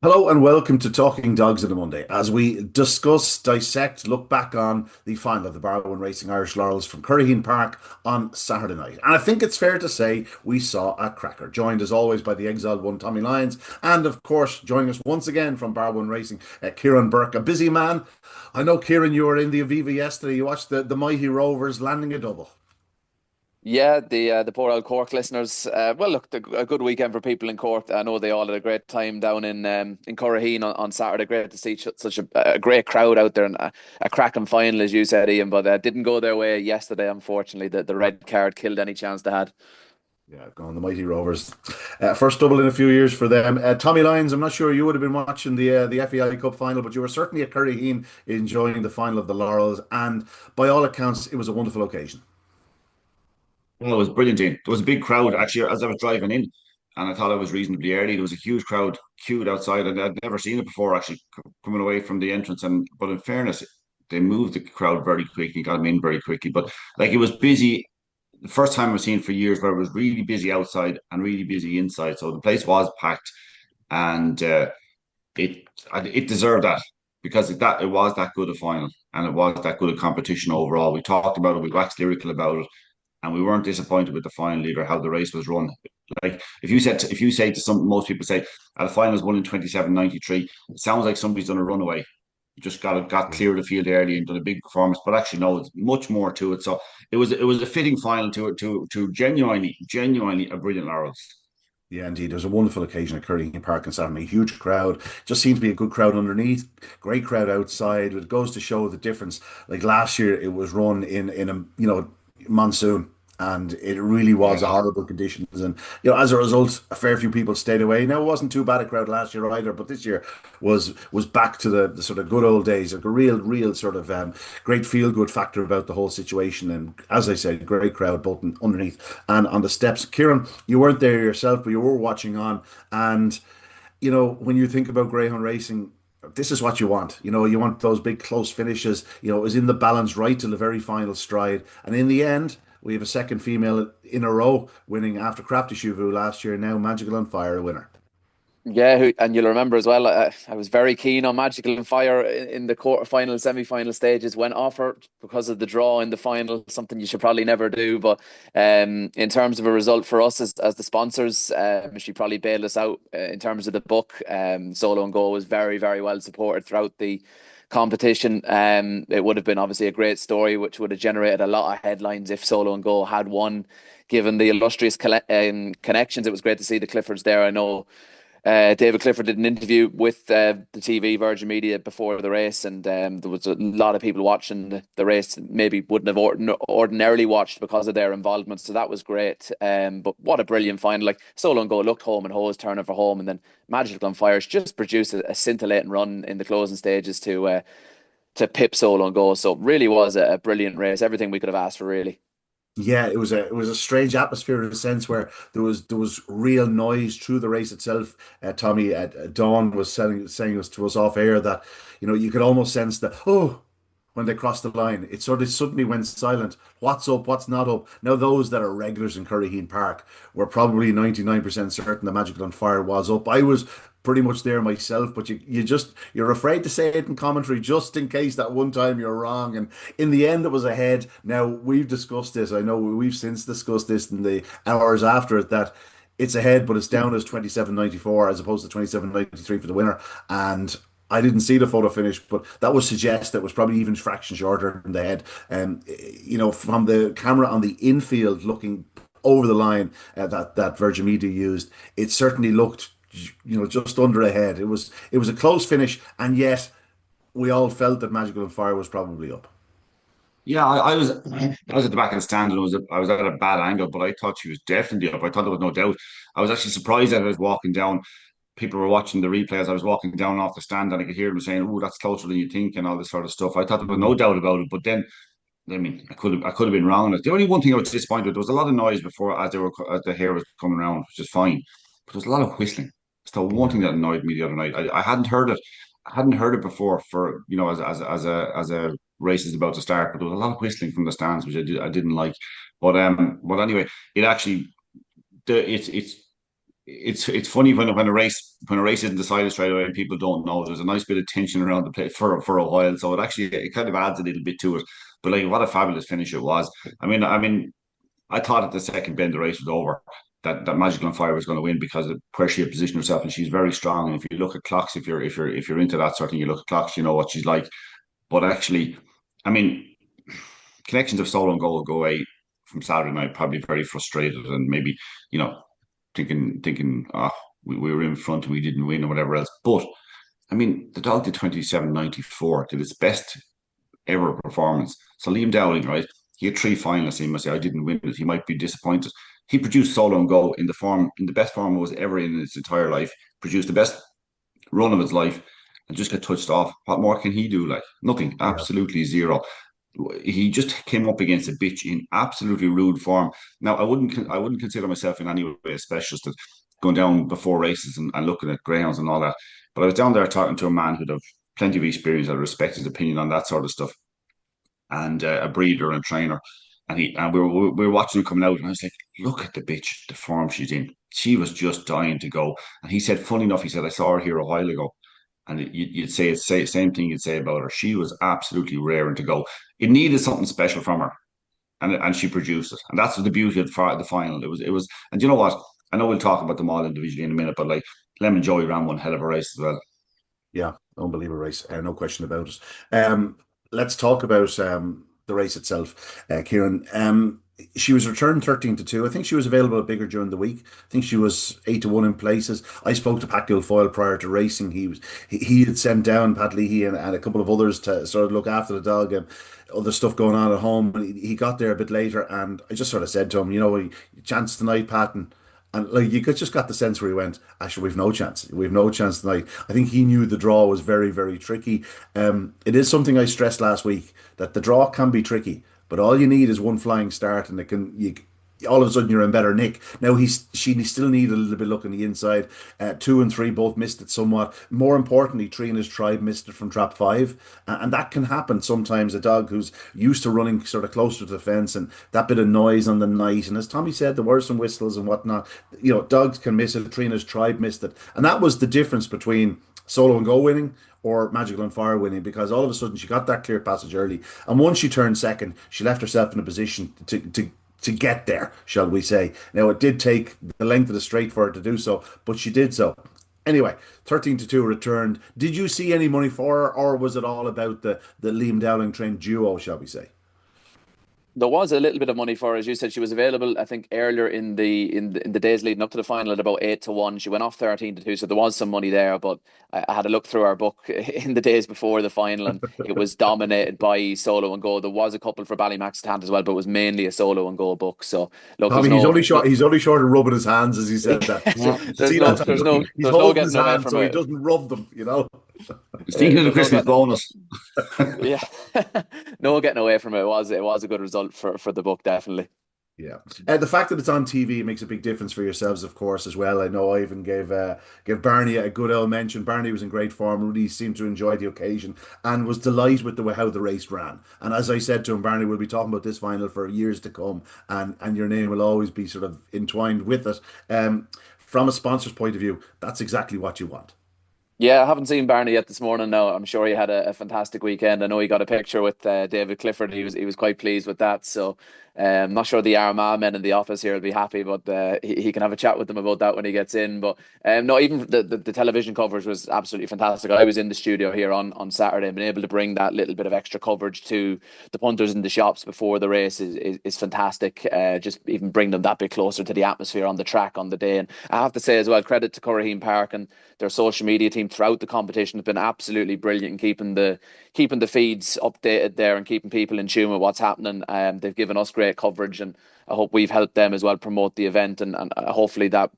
Hello and welcome to Talking Dogs on a Monday as we discuss, dissect, look back on the final of the Barrow Racing Irish Laurels from Curraheen Park on Saturday night. And I think it's fair to say we saw a cracker, joined as always by the exiled one Tommy Lyons, and of course joining us once again from Barrow Racing, Kieran Burke, a busy man. I know, Kieran, you were in the Aviva yesterday. You watched the mighty Rovers landing a double. Yeah, the poor old Cork listeners. Well, look, a good weekend for people in Cork. I know they all had a great time down in Curraheen on Saturday. Great to see such a great crowd out there and a cracking final, as you said, Ian. But didn't go their way yesterday. Unfortunately, the red card killed any chance they had. Yeah, going the mighty Rovers. First double in a few years for them. Tommy Lyons, I'm not sure you would have been watching the FAI Cup final, but you were certainly at Curraheen enjoying the final of the Laurels, and by all accounts, it was a wonderful occasion. Well, it was brilliant, Ian. There was a big crowd actually as I was driving in, and I thought I was reasonably early. There was a huge crowd queued outside, and I'd never seen it before actually coming away from the entrance. And but in fairness, they moved the crowd very quickly, got them in very quickly. But like it was busy. The first time I've seen for years where it was really busy outside and really busy inside. So the place was packed, and it it deserved that because it was that good a final and it was that good a competition overall. We talked about it, we waxed lyrical about it, and we weren't disappointed with the final either, how the race was run. Like if you say to some most people say the final was won in 27:93, it sounds like somebody's done a runaway. Just got clear of the field early and done a big performance, but actually no, it's much more to it. So it was a fitting final to genuinely a brilliant Laurels. Yeah, indeed. It was a wonderful occasion at Curraheen Park on Saturday. Huge crowd. Just seemed to be a good crowd underneath. Great crowd outside. It goes to show the difference. Like last year, it was run in a monsoon, and it really was a Yeah. horrible conditions. And as a result, a fair few people stayed away. Now it wasn't too bad a crowd last year either, but this year was back to the sort of good old days. Like a real sort of great feel good factor about the whole situation. And as I said, great crowd both underneath and on the steps. Kieran, you weren't there yourself, but you were watching on. And when you think about Greyhound racing, this is what you want. You want those big close finishes. It was in the balance right to the very final stride. And in the end, we have a second female in a row winning after Crafty Shuvu last year. Now Magical on Fire, a winner. Yeah, and you'll remember as well. I was very keen on Magical and Fire in the quarter-final, semi-final stages. Went offered because of the draw in the final, something you should probably never do. But in terms of a result for us as the sponsors, she probably bailed us out in terms of the book. Solo and Go was very, very well supported throughout the competition. It would have been obviously a great story, which would have generated a lot of headlines if Solo and Go had won. Given the illustrious connections, it was great to see the Cliffords there. I know. David Clifford did an interview with the TV Virgin Media before the race, and there was a lot of people watching the race maybe wouldn't have ordinarily watched because of their involvement. So that was great. But what a brilliant final! Like Solo and Go looked home and hose turning for home, and then Magical on Fires just produced a scintillating run in the closing stages to pip Solo and Go. So it really was a brilliant race. Everything we could have asked for, really. Yeah, it was a strange atmosphere in a sense where there was real noise through the race itself. Tommy, Dawn was saying us to us off air that you could almost sense that when they crossed the line, it sort of suddenly went silent. What's up? What's not up? Now those that are regulars in Curraheen Park were probably 99% certain the Magical on Fire was up. I was pretty much there myself, but you're afraid to say it in commentary just in case that one time you're wrong. And in the end, it was ahead. Now we've discussed this. I know we've since discussed this in the hours after it that it's ahead, but it's down as 27.94 as opposed to 27.93 for the winner. And I didn't see the photo finish, but that would suggest that it was probably even fraction shorter than the head. From the camera on the infield looking over the line that Virgin Media used, it certainly looked just under a head. It was a close finish, and yet we all felt that Magical and Fire was probably up. Yeah, I was at the back of the stand and I was at a bad angle, but I thought she was definitely up. I thought there was no doubt. I was actually surprised that I was walking down. People were watching the replay as I was walking down off the stand, and I could hear them saying, "Oh, that's closer than you think," and all this sort of stuff. I thought there was no doubt about it. But then, I mean, I could have been wrong on it. The only one thing I was disappointed with, there was a lot of noise before as the hair was coming around, which is fine, but there was a lot of whistling. It's the one thing that annoyed me the other night. I hadn't heard it. I hadn't heard it before for as a race is about to start, but there was a lot of whistling from the stands, which I didn't like. But anyway, it actually it's it's funny when a race isn't decided straight away and people don't know. There's a nice bit of tension around the place for a while, so it kind of adds a little bit to it. But like, what a fabulous finish it was. I thought at the second bend the race was over, that Magical on Fire was going to win because of where she had positioned herself, and she's very strong. And if you look at clocks, if you're into that sort of thing, you look at clocks, you know what she's like. But actually, I mean, connections of solo and goal go away from Saturday night, probably very frustrated and maybe, you know, thinking, we were in front and we didn't win or whatever else. But I mean, the dog did 27.94, did its best ever performance. So Liam Dowling, right? He had three finalists. He must say, I didn't win it. He might be disappointed. He produced solo and go in the best form he was ever in his entire life. Produced the best run of his life, and just got touched off. What more can he do? Like nothing, Yeah. absolutely zero. He just came up against a bitch in absolutely rude form. Now, I wouldn't consider myself in any way a specialist at going down before races and looking at greyhounds and all that. But I was down there talking to a man who'd have plenty of experience. I respect his opinion on that sort of stuff, and a breeder and trainer. And we were watching him coming out, and I was like, look at the bitch, the form she's in. She was just dying to go. And he said, funny enough, he said, I saw her here a while ago. And you'd say it's the same thing you'd say about her. She was absolutely raring to go. It needed something special from her, and she produced it. And that's the beauty of the final. It was. And you know what? I know we'll talk about them all individually in a minute, but like Lemon Joey ran one hell of a race as well. Yeah, unbelievable race, no question about it. Let's talk about the race itself, Kieran. She was returned 13-2. I think she was available bigger during the week. I think she was 8-1 in places. I spoke to Pat Guilfoyle prior to racing. He had sent down Pat Leahy and a couple of others to sort of look after the dog and other stuff going on at home. And he got there a bit later, and I just sort of said to him, chance tonight, Pat, and like you just got the sense where he went, actually, we've no chance. We've no chance tonight. I think he knew the draw was very, very tricky. It is something I stressed last week that the draw can be tricky, but all you need is one flying start, and all of a sudden you're in better nick. Now she still need a little bit look on the inside. 2 and 3 both missed it somewhat. More importantly, Trina's Tribe missed it from trap 5, and that can happen sometimes. A dog who's used to running sort of closer to the fence and that bit of noise on the night, and as Tommy said, there were some whistles and whatnot. Dogs can miss it. Trina's Tribe missed it, and that was the difference between Solo and Go winning or Magical on Fire winning, because all of a sudden she got that clear passage early, and once she turned second, she left herself in a position to get there, shall we say. Now, it did take the length of the straight for her to do so, but she did so. Anyway, 13-2 returned. Did you see any money for her, or was it all about the Liam Dowling trained duo, shall we say? There was a little bit of money for her, as you said. She was available, I think, earlier in the days leading up to the final at about 8-1. She went off 13-2, so there was some money there. But I had a look through our book in the days before the final, and it was dominated by Solo and Go. There was a couple for Ballymax Tant as well, but it was mainly a Solo and Go book. So look, Tommy, there's he's no, only there's no, short. He's only short of rubbing his hands as he said that. Yeah. You there's see no, that, Tommy? there's Look, no, he's there's no holding his getting away hands from so he it. doesn't rub them. He's thinking of the There's no Christmas getting. bonus. Yeah, no getting away from it. It was a good result for the book, definitely. Yeah, the fact that it's on TV makes a big difference for yourselves, of course, as well. I know I even gave Barney a good old mention. Barney was in great form, really seemed to enjoy the occasion, and was delighted with the way how the race ran. And as I said to him, Barney, we'll be talking about this final for years to come, and your name will always be sort of entwined with it. From a sponsor's point of view, that's exactly what you want. Yeah, I haven't seen Barney yet this morning. No, I'm sure he had a fantastic weekend. I know he got a picture with David Clifford. He was quite pleased with that. So I'm not sure the Armagh men in the office here will be happy, but he can have a chat with them about that when he gets in. But no, even the television coverage was absolutely fantastic. I was in the studio here on Saturday and been able to bring that little bit of extra coverage to the punters in the shops before the race is fantastic. Just even bring them that bit closer to the atmosphere on the track on the day. And I have to say as well, credit to Curraheen Park and their social media team throughout the competition has been absolutely brilliant in keeping the feeds updated there and keeping people in tune with what's happening. They've given us great coverage, and I hope we've helped them as well promote the event, and hopefully that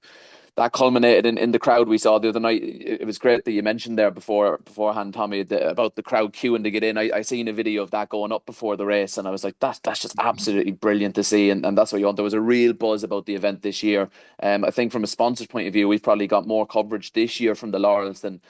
culminated in the crowd we saw the other night. It was great that you mentioned there beforehand, Tommy, about the crowd queuing to get in. I seen a video of that going up before the race, and I was like, that's just absolutely brilliant to see, and that's what you want. There was a real buzz about the event this year. I think from a sponsor's point of view, we've probably got more coverage this year from the Laurels than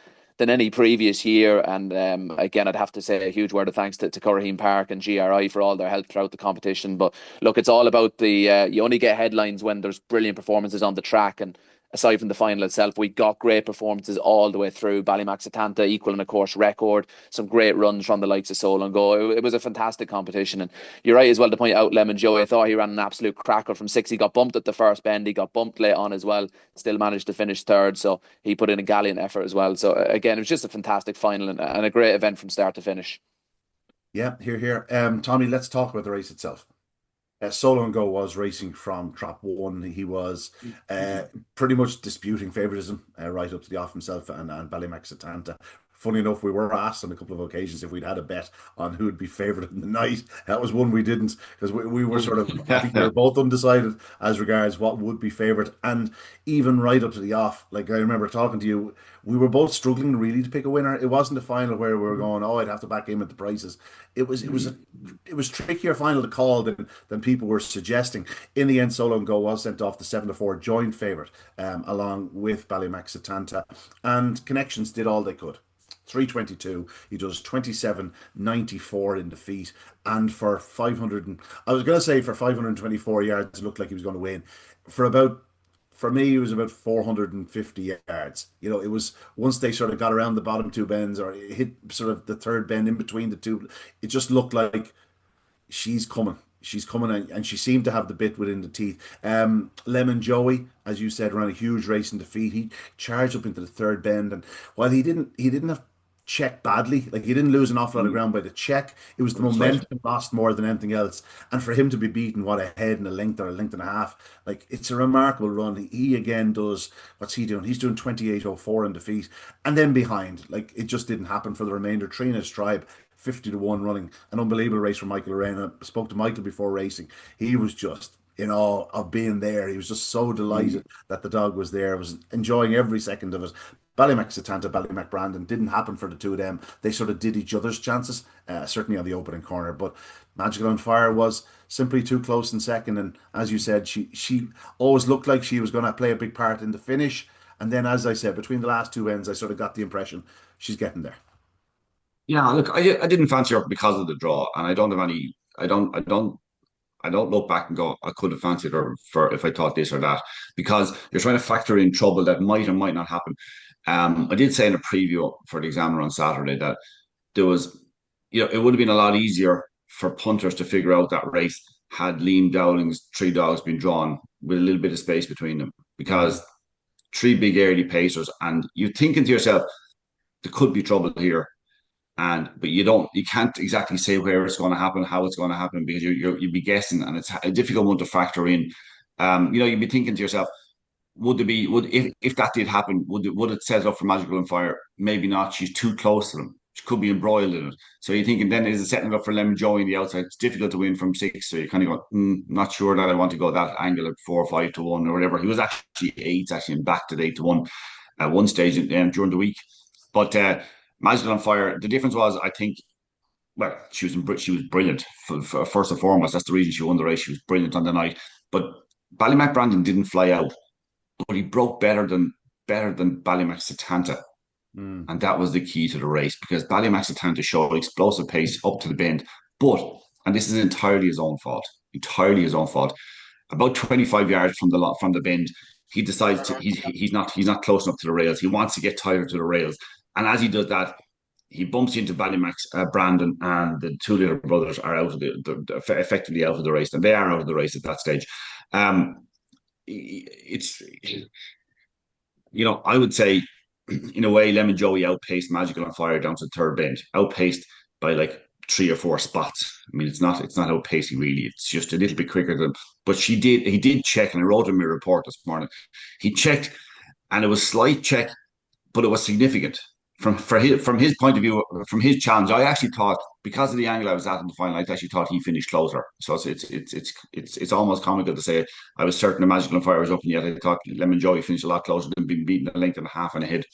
any previous year. And again, I'd have to say a huge word of thanks to Curraheen Park and GRI for all their help throughout the competition. But look, it's all about you only get headlines when there's brilliant performances on the track, and aside from the final itself, we got great performances all the way through. Ballymaxatanta equaling a course record, some great runs from the likes of Soul and Go. It was a fantastic competition. And you're right as well to point out Lemon Joey. I thought he ran an absolute cracker from 6. He got bumped at the first bend. He got bumped late on as well. Still managed to finish third. So he put in a gallant effort as well. So again, it was just a fantastic final and a great event from start to finish. Yeah, here. Tommy, let's talk about the race itself. Solo and Go was racing from trap one. He was pretty much disputing favouritism right up to the off himself and Ballymaxatanta. Funny enough, we were asked on a couple of occasions if we'd had a bet on who would be favourite in the night. That was one we didn't, because we were sort of, I think we were both undecided as regards what would be favourite. And even right up to the off, like I remember talking to you, we were both struggling really to pick a winner. It wasn't a final where we were going, oh, I'd have to back him at the prices. It was trickier final to call than people were suggesting. In the end, Solo and Go was sent off the 7-4 joint favourite, along with Ballymaxatanta, and Connections did all they could. 322. He does 27.94 in defeat, and for 500, I was going to say for 524 yards, it looked like he was going to win. For me, it was about 450 yards. It was once they sort of got around the bottom two bends or hit sort of the third bend in between the two, it just looked like she's coming. She's coming, and she seemed to have the bit within the teeth. Lemon Joey, as you said, ran a huge race in defeat. He charged up into the third bend, and while he didn't have check badly, like he didn't lose an awful lot of ground by the check. It was the That's right. momentum lost more than anything else. And for him to be beaten, a head and a length or a length and a half, like it's a remarkable run. He again does, what's he doing? He's doing 28.04 in defeat. And then behind, like it just didn't happen for the remainder. Trina's Tribe, 50-1 running. An unbelievable race for Michael Arena. I spoke to Michael before racing. He was just in awe of being there. He was just so delighted that the dog was there. Was enjoying every second of it. Ballymaxatanta, Ballymacbrandon didn't happen for the two of them. They sort of did each other's chances, certainly on the opening corner. But Magical on Fire was simply too close in second. And as you said, she always looked like she was going to play a big part in the finish. And then, as I said, between the last two ends, I sort of got the impression she's getting there. Yeah, look, I didn't fancy her because of the draw, and I don't have any. I don't look back and go, I could have fancied her for if I thought this or that, because you're trying to factor in trouble that might or might not happen. I did say in a preview for the Examiner on Saturday that there was, it would have been a lot easier for punters to figure out that race had Liam Dowling's three dogs been drawn with a little bit of space between them, because three big early pacers, and you're thinking to yourself, there could be trouble here. But you can't exactly say where it's going to happen, how it's going to happen, because you'd be guessing, and it's a difficult one to factor in. You'd be thinking to yourself, if that did happen, would it set it up for Magical and Fire? Maybe not. She's too close to them. She could be embroiled in it. So you're thinking, then is it setting it up for Lemon Joey on the outside? It's difficult to win from 6. So you kind of go, not sure that I want to go that angle at 4 or 5-1 or whatever. He was actually 8, actually, and backed at 8-1 at one stage during the week. But Magical on Fire, the difference was, I think, well, she was brilliant. For first and foremost, that's the reason she won the race. She was brilliant on the night. But Ballymac didn't fly out, but he broke better than Ballymaxatanta. And that was the key to the race, because Ballymaxatanta showed explosive pace up to the bend. But, and this is entirely his own fault, about 25 yards from the bend, he decides he's not close enough to the rails. He wants to get tighter to the rails. And as he does that, he bumps into Ballymax, Brandon, and the two little brothers are out of effectively out of the race, and they are out of the race at that stage. It's I would say, in a way, Lemon Joey outpaced Magical on Fire down to the third bend, outpaced by like 3 or 4 spots. I mean, it's not outpacing really. It's just a little bit quicker than. But he did check, and I wrote in my report this morning. He checked, and it was slight check, but it was significant from his point of view, from his challenge. I actually thought, because of the angle I was at in the final, I actually thought he finished closer. So it's almost comical to say I was certain the Magical on Fire was up, and yet I thought Lemon Joey finished a lot closer than being beaten a length and a half and ahead.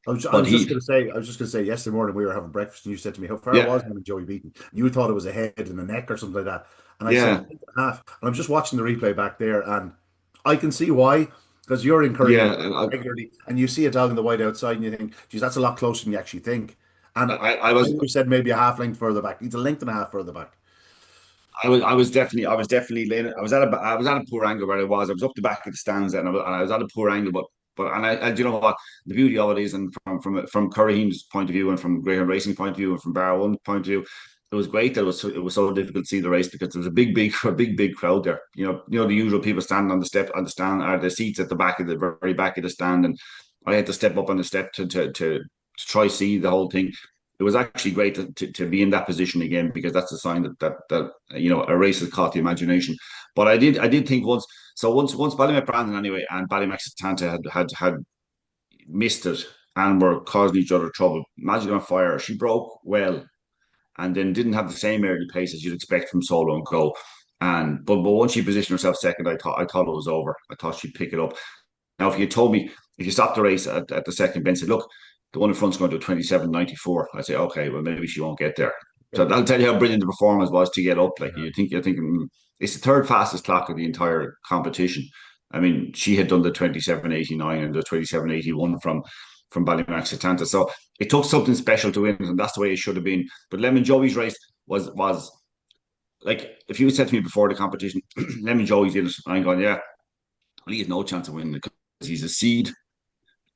I was just going to say, yesterday morning we were having breakfast and you said to me, how far was him and Joey beaten? You thought it was a head and a neck or something like that. And I said, half. And I'm just watching the replay back there, and I can see why, because you're encouraging regularly, and you see a dog in the white outside and you think, geez, that's a lot closer than you actually think. And I said maybe a half length further back. He's a length and a half further back. I was definitely laying. I was at a poor angle where I was. I was up the back of the stands, and I was at a poor angle, but And you know what, the beauty of it is, and from Curraheem's point of view, and from Greyhound Racing point of view, and from Bar One point of view, it was great that it was so difficult to see the race because there was a big crowd there. The usual people standing on the stand, or the seats at the back of the very back of the stand, and I had to step up on the step to try see the whole thing. It was actually great to be in that position again, because that's a sign that a race has caught the imagination. But I did think once Ballymac Brandon anyway and Ballymac Tanta had missed it and were causing each other trouble. Magic on Fire, she broke well, and then didn't have the same early pace as you'd expect from Solo and Go. But once she positioned herself second, I thought it was over. I thought she'd pick it up. Now, if you stopped the race at the second bench, said, look, the one in front's going to 27.94. I'd say, okay, well, maybe she won't get there. So Yeah. that'll tell you how brilliant the performance was to get up. Like, Yeah. you're thinking, it's the third fastest clock of the entire competition. I mean, she had done the 27.89 and the 27.81 from Ballymac Satanta. So it took something special to win, and that's the way it should have been. But Lemon Joey's race was like, if you said to me before the competition, Lemon Joey's in it, I'm going, yeah, well, he has no chance of winning because he's a seed,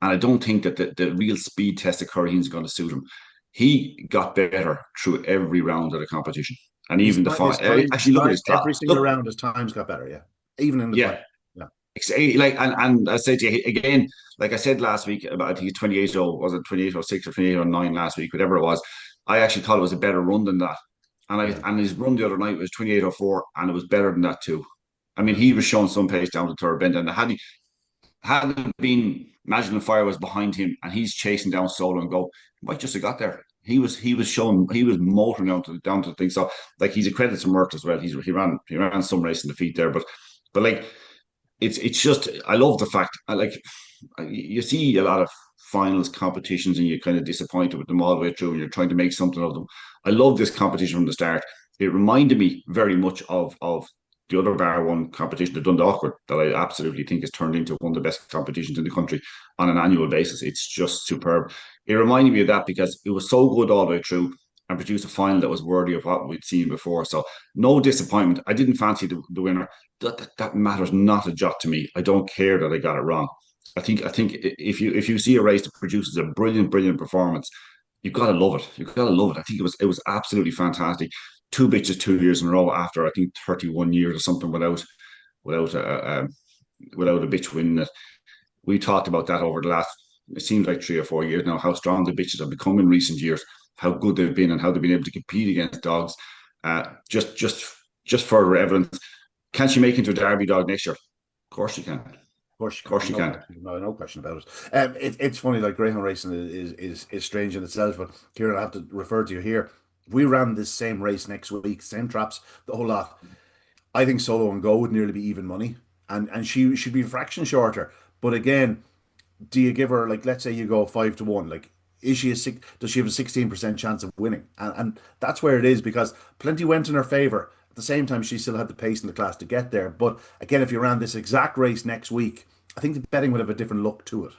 and I don't think that the real speed test of Curraheen is going to suit him. He got better through every round of the competition, and even the His final. time, Actually, look at his clock. every single Look, round, his times got better. Yeah, even in the yeah, final. Yeah, like, and I said to you again, like I said last week about, I think it's 28, was it 28.06 or 28.09 last week, whatever it was. I actually thought it was a better run than that, yeah. and his run the other night was 28.04, and it was better than that too. I mean, Yeah. he was showing some pace down the third bend, and had it been Magic and Fire was behind him and he's chasing down Solo and Go, he might just have got there. He was motoring down to the thing. So, like, he's a credit to Mert as well. He ran some race in the feet there, but like, it's just, I love the fact, you see a lot of finals competitions and you're kind of disappointed with them all the way through and you're trying to make something of them. I love this competition from the start. It reminded me very much of the other Bar One competition, the Dundalk, that I absolutely think has turned into one of the best competitions in the country on an annual basis. It's just superb. It reminded me of that because it was so good all the way through and produced a final that was worthy of what we'd seen before. So no disappointment. I didn't fancy the winner. That matters not a jot to me. I don't care that I got it wrong. I think if you see a race that produces a brilliant performance, you've got to love it. You've got to love it. I think it was absolutely fantastic. Two bitches 2 years in a row after, I think, 31 years or something without without a bitch winning it. We talked about that over the last, it seems like 3 or 4 years now, how strong the bitches have become in recent years, how good they've been, and how they've been able to compete against dogs. Just further evidence. Can she make into a Derby dog next year? Of course she can. Of course Of you course can. she No can. question, no question about it. It's funny, like greyhound racing is strange in itself. But Kieran, I have to refer to you here. If we ran this same race next week, same traps, the whole lot, I think Solo and Go would nearly be even money, and she should be a fraction shorter. But again, do you give her, like, let's say you go 5-1, like, is she a six? Does she have a 16% chance of winning? And that's where it is, because plenty went in her favor. At the same time, she still had the pace in the class to get there. But again, if you ran this exact race next week, I think the betting would have a different look to it.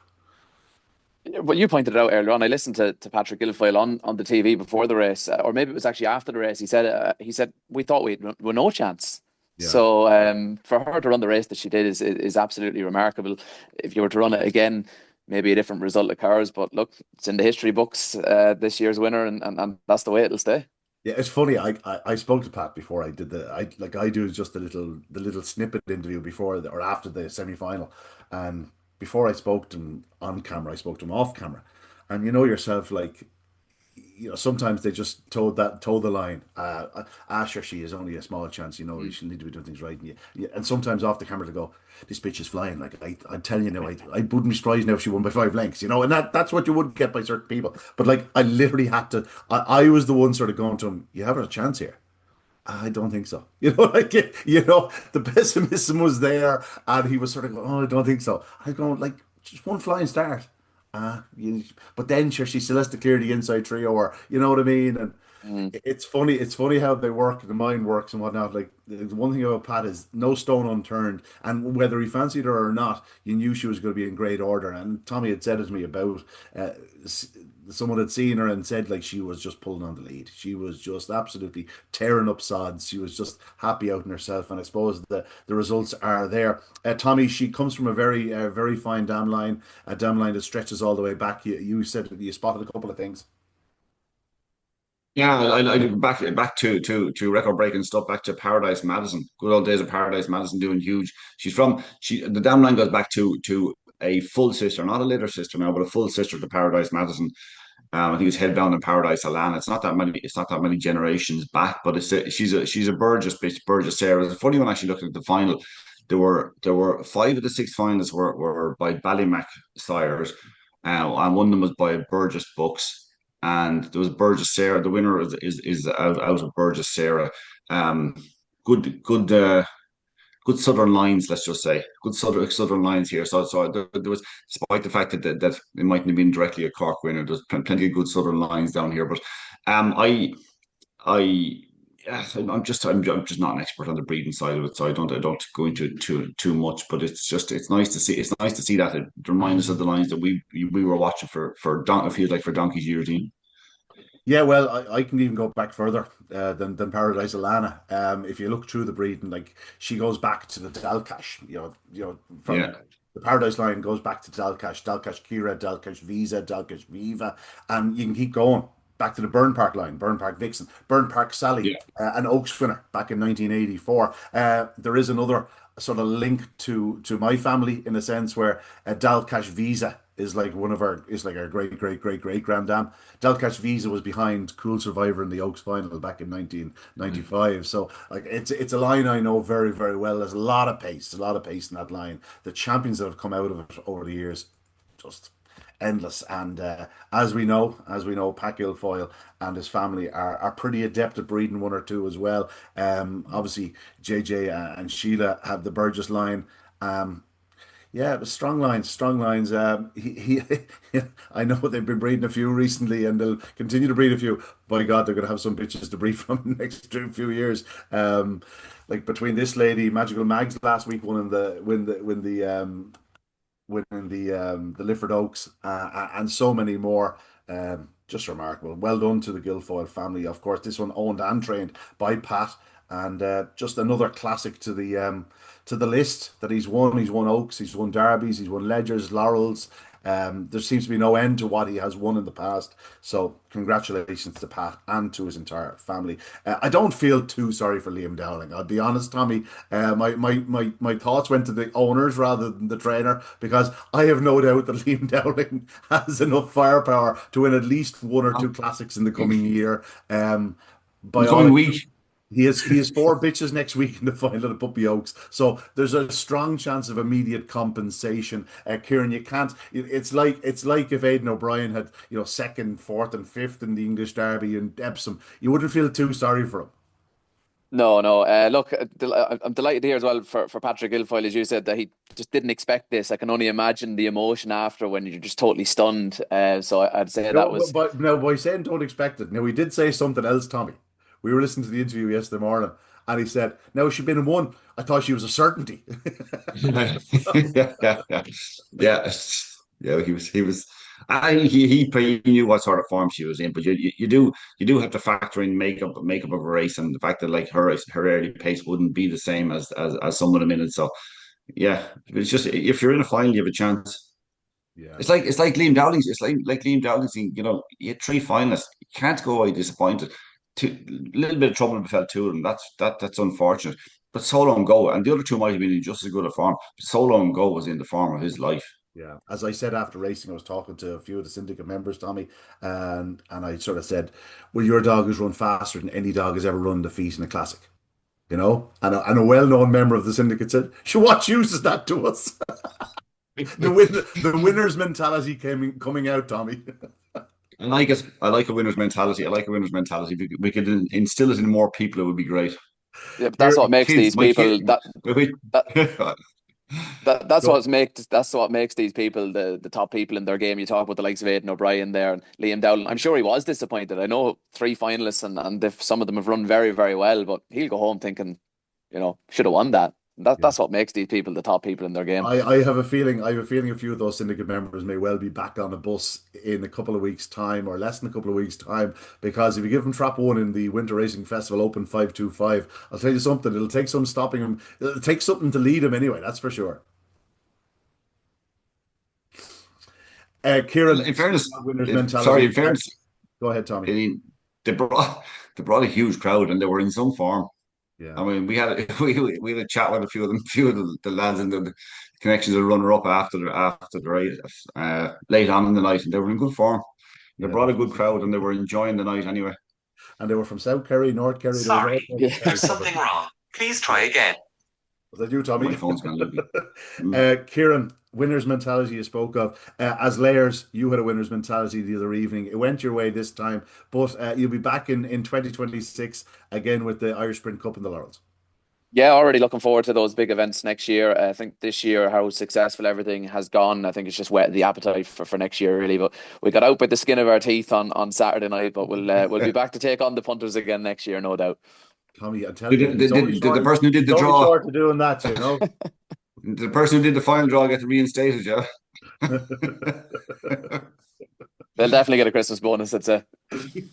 Well, you pointed it out earlier on. I listened to Patrick Guilfoyle on the TV before the race, or maybe it was actually after the race. He said we thought we had no chance. Yeah. So for her to run the race that she did is absolutely remarkable. If you were to run it again, maybe a different result occurs. But look, it's in the history books, this year's winner, and that's the way it'll stay. Yeah, it's funny. I spoke to Pat before I did I do just the little snippet interview before or after the semi final, and before I spoke to him on camera, I spoke to him off camera, and you know yourself, like, sometimes they just told the line. Asher, she is only a small chance. You should need to be doing things right. And sometimes off the camera to go, this bitch is flying. Like, I'm telling you now, I wouldn't be surprised now if she won by 5 lengths. And that's what you would get by certain people. But like, I literally had to. I was the one sort of going to him. You have a chance here. I don't think so. Like, the pessimism was there, and he was sort of going, "Oh, I don't think so." I go, like, just one flying start. But then sure, she still has to clear the inside trio, or you know what I mean. And Mm. It's funny. It's funny how they work, the mind works and whatnot. Like the one thing about Pat is no stone unturned, and whether he fancied her or not, you knew she was going to be in great order. And Tommy had said it to me about uh, someone had seen her and said like she was just pulling on the lead. She was just absolutely tearing up sods. She was just happy out in herself, and I suppose the results are there. Tommy, she comes from a very fine dam line, a dam line that stretches all the way back. You said you spotted a couple of things. Yeah, I back to record breaking stuff, back to Paradise Madison, good old days of Paradise Madison, doing huge. The dam line goes back to a full sister, not a litter sister now, but a full sister to Paradise Madison. I think it's head down in Paradise Alana. It's not that many generations back, but she's a Burgess bitch, Burgess Sarah. It's a funny one actually looking at the final. There were five of the six finals were by Ballymac sires, and one of them was by Burgess Books, and there was Burgess Sarah. The winner is out of Burgess Sarah. Um, good good Southern lines, let's just say, good Southern lines here. So there was, despite the fact that it mightn't have been directly a Cork winner, there's plenty of good Southern lines down here. But um, I I yeah, I'm just not an expert on the breeding side of it, so I don't go into it too much. But it's nice to see that it reminds us of the lines that we were watching it feels like for donkey's years in. Yeah, well, I can even go back further than Paradise Alana. If you look through the breeding, like she goes back to the Dalcash, from Yeah, the Paradise line goes back to Dalcash, Dalcash Kira, Dalcash Visa, Dalcash Viva, and you can keep going back to the Burn Park line, Burn Park Vixen, Burn Park Sally, yeah, an Oaks winner back in 1984. There is another sort of link to my family in a sense where Dalcash Visa is like our great granddam. Delcash Visa was behind Cool Survivor in the Oaks final back in mm. 1995. So like it's a line I know very well. There's a lot of pace in that line. The champions that have come out of it over the years, just endless. And as we know, Pat Guilfoyle and his family are pretty adept at breeding one or two as well. Obviously JJ and Sheila have the Burgess line. Yeah, it was strong lines, strong lines. I know they've been breeding a few recently, and they'll continue to breed a few. By God, they're going to have some bitches to breed from the next few years. Like between this lady, Magical Mags last week, won in the winning the Lifford Oaks, and so many more. Just remarkable. Well done to the Guilfoyle family. Of course, this one owned and trained by Pat, and just another classic to the list that he's won. He's won Oaks, he's won Derbies, he's won Ledgers, Laurels. There seems to be no end to what he has won in the past. So congratulations to Pat and to his entire family. I don't feel too sorry for Liam Dowling. I'll be honest, Tommy. My thoughts went to the owners rather than the trainer because I have no doubt that Liam Dowling has enough firepower to win at least one or two classics in the coming year. In By the all coming week. he has four bitches next week in the final of Puppy Oaks, so there's a strong chance of immediate compensation. Kieran, you can't. It's like if Aidan O'Brien had second, fourth, and fifth in the English Derby in Epsom, you wouldn't feel too sorry for him. No, no. Look, I'm delighted to hear as well for Patrick Guilfoyle, as you said, that he just didn't expect this. I can only imagine the emotion after when you're just totally stunned. So I'd say that No, but, was. but no, by saying don't expect it. Now he did say something else, Tommy. We were listening to the interview yesterday morning, and he said, "No, she'd been in one. I thought she was a certainty." Yeah, yeah, yeah, yeah. Yeah, he was. He knew what sort of form she was in, but you do have to factor in makeup of a race and the fact that like her early pace wouldn't be the same as some of the minutes. So yeah, it's just if you're in a final, you have a chance. Yeah. It's like Liam Dowling's. It's like Liam Dowling's. You had three finalists. You can't go away disappointed. A little bit of trouble befell two of them. That's unfortunate. But Solo and Go, and the other two might have been in just as good a form. But Solo and Go was in the form of his life. Yeah, as I said after racing, I was talking to a few of the syndicate members, Tommy, and I sort of said, "Well, your dog has run faster than any dog has ever run the feet in a classic." And a well-known member of the syndicate said, "So what use is that to us?" The winner's mentality coming out, Tommy. I like it. I like a winner's mentality. I like a winner's mentality. If we could instill it in more people, it would be great. Yeah, but that's Here, what makes Kids, these my kid, people that my, that Go. That's what makes these people the top people in their game. You talk about the likes of Aidan O'Brien there and Liam Dowling. I'm sure he was disappointed. I know three finalists and if some of them have run very, very well, but he'll go home thinking, should have won that. Yeah. That's what makes these people the top people in their game. I have a feeling a few of those syndicate members may well be back on a bus in a couple of weeks' time or less than a couple of weeks' time because if you give them trap one in the Winter Racing Festival Open 525, I'll tell you something, it'll take some stopping him. It'll take something to lead him anyway, that's for sure. Kieran, In speaking fairness, of winners if sorry, in mentality, fairness, go ahead, Tommy. I mean, they brought a huge crowd and they were in some form. Yeah. I mean, we had a chat with a few of them, few of the lads in the connections, the runner up after the race, late on in the night, and they were in good form. They Yeah, brought a good crowd, and they were enjoying the night anyway. and they were from South Kerry, North Kerry. There was all Sorry, sorts of Yeah. Kerry there's covered. something wrong. Please try again. Was that you, My Tommy? phone's gone loopy. Mm. Kieran, winner's mentality you spoke of. As layers, you had a winner's mentality the other evening. It went your way this time, but you'll be back in 2026 again with the Irish Sprint Cup in the Laurels. Yeah, already looking forward to those big events next year. I think this year, how successful everything has gone, I think it's just whetted the appetite for next year, really. But we got out by the skin of our teeth on Saturday night, but we'll be back to take on the punters again next year, no doubt. Tommy, I tell you, Did, did, did the person who did he's the only draw, short to doing that, you know. the person who did the final draw, get reinstated? Yeah. They'll definitely get a Christmas bonus, I'd say.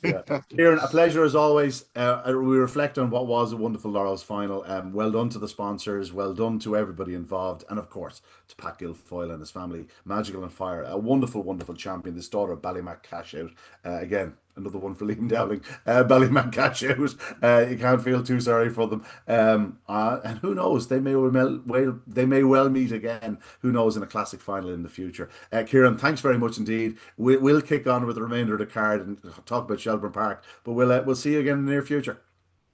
Yeah. Kieran, a pleasure as always. We reflect on what was a wonderful Laurels final. Well done to the sponsors, well done to everybody involved, and of course to Pat Guilfoyle and his family. Magical and Fire, a wonderful, wonderful champion. This daughter of Ballymac Cash Out. Again, another one for Liam Dowling. Ballymac Cash Out. You can't feel too sorry for them. And who knows, they may well meet again. Who knows in a classic final in the future. Kieran, thanks very much indeed. We'll kick on with the remainder of the card and talk about Shelbourne Park. But we'll see you again in the near future.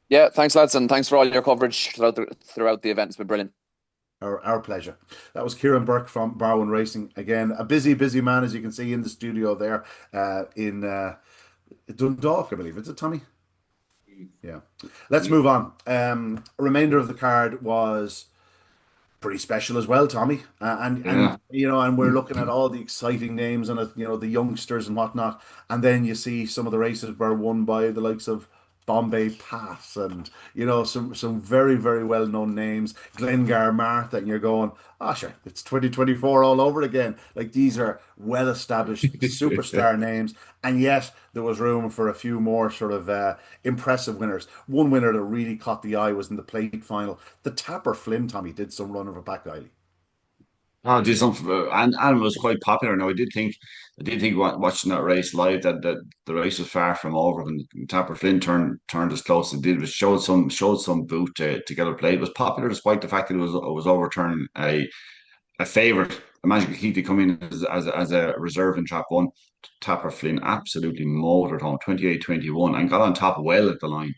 Yeah, thanks, lads, and thanks for all your coverage throughout the event. It's been brilliant. Our pleasure. That was Kieran Burke from Barwon Racing. Again, a busy, busy man, as you can see in the studio there in Dundalk, I believe. Is it, Tommy? Yeah. Let's move on. Remainder of the card was pretty special as well, Tommy. Yeah. And we're looking at all the exciting names and the youngsters and whatnot, and then you see some of the races were won by the likes of Bombay Pass and some very very well known names, Glengar Martha, and you're going, oh sure, it's 2024 all over again. Like these are well established superstar names, and yet there was room for a few more sort of impressive winners. One winner that really caught the eye was in the plate final. The Tapper Flynn, Tommy, did some run over back Eiley. Oh, did something, and was quite popular. Now, I did think watching that race live that the race was far from over when Tapper Flynn turned as close as it did. It showed some boot to get a play. It was popular despite the fact that it was overturning a favourite, a Magical Key to come in as a reserve in Trap One. Tapper Flynn absolutely motored home 28-21 and got on top well at the line.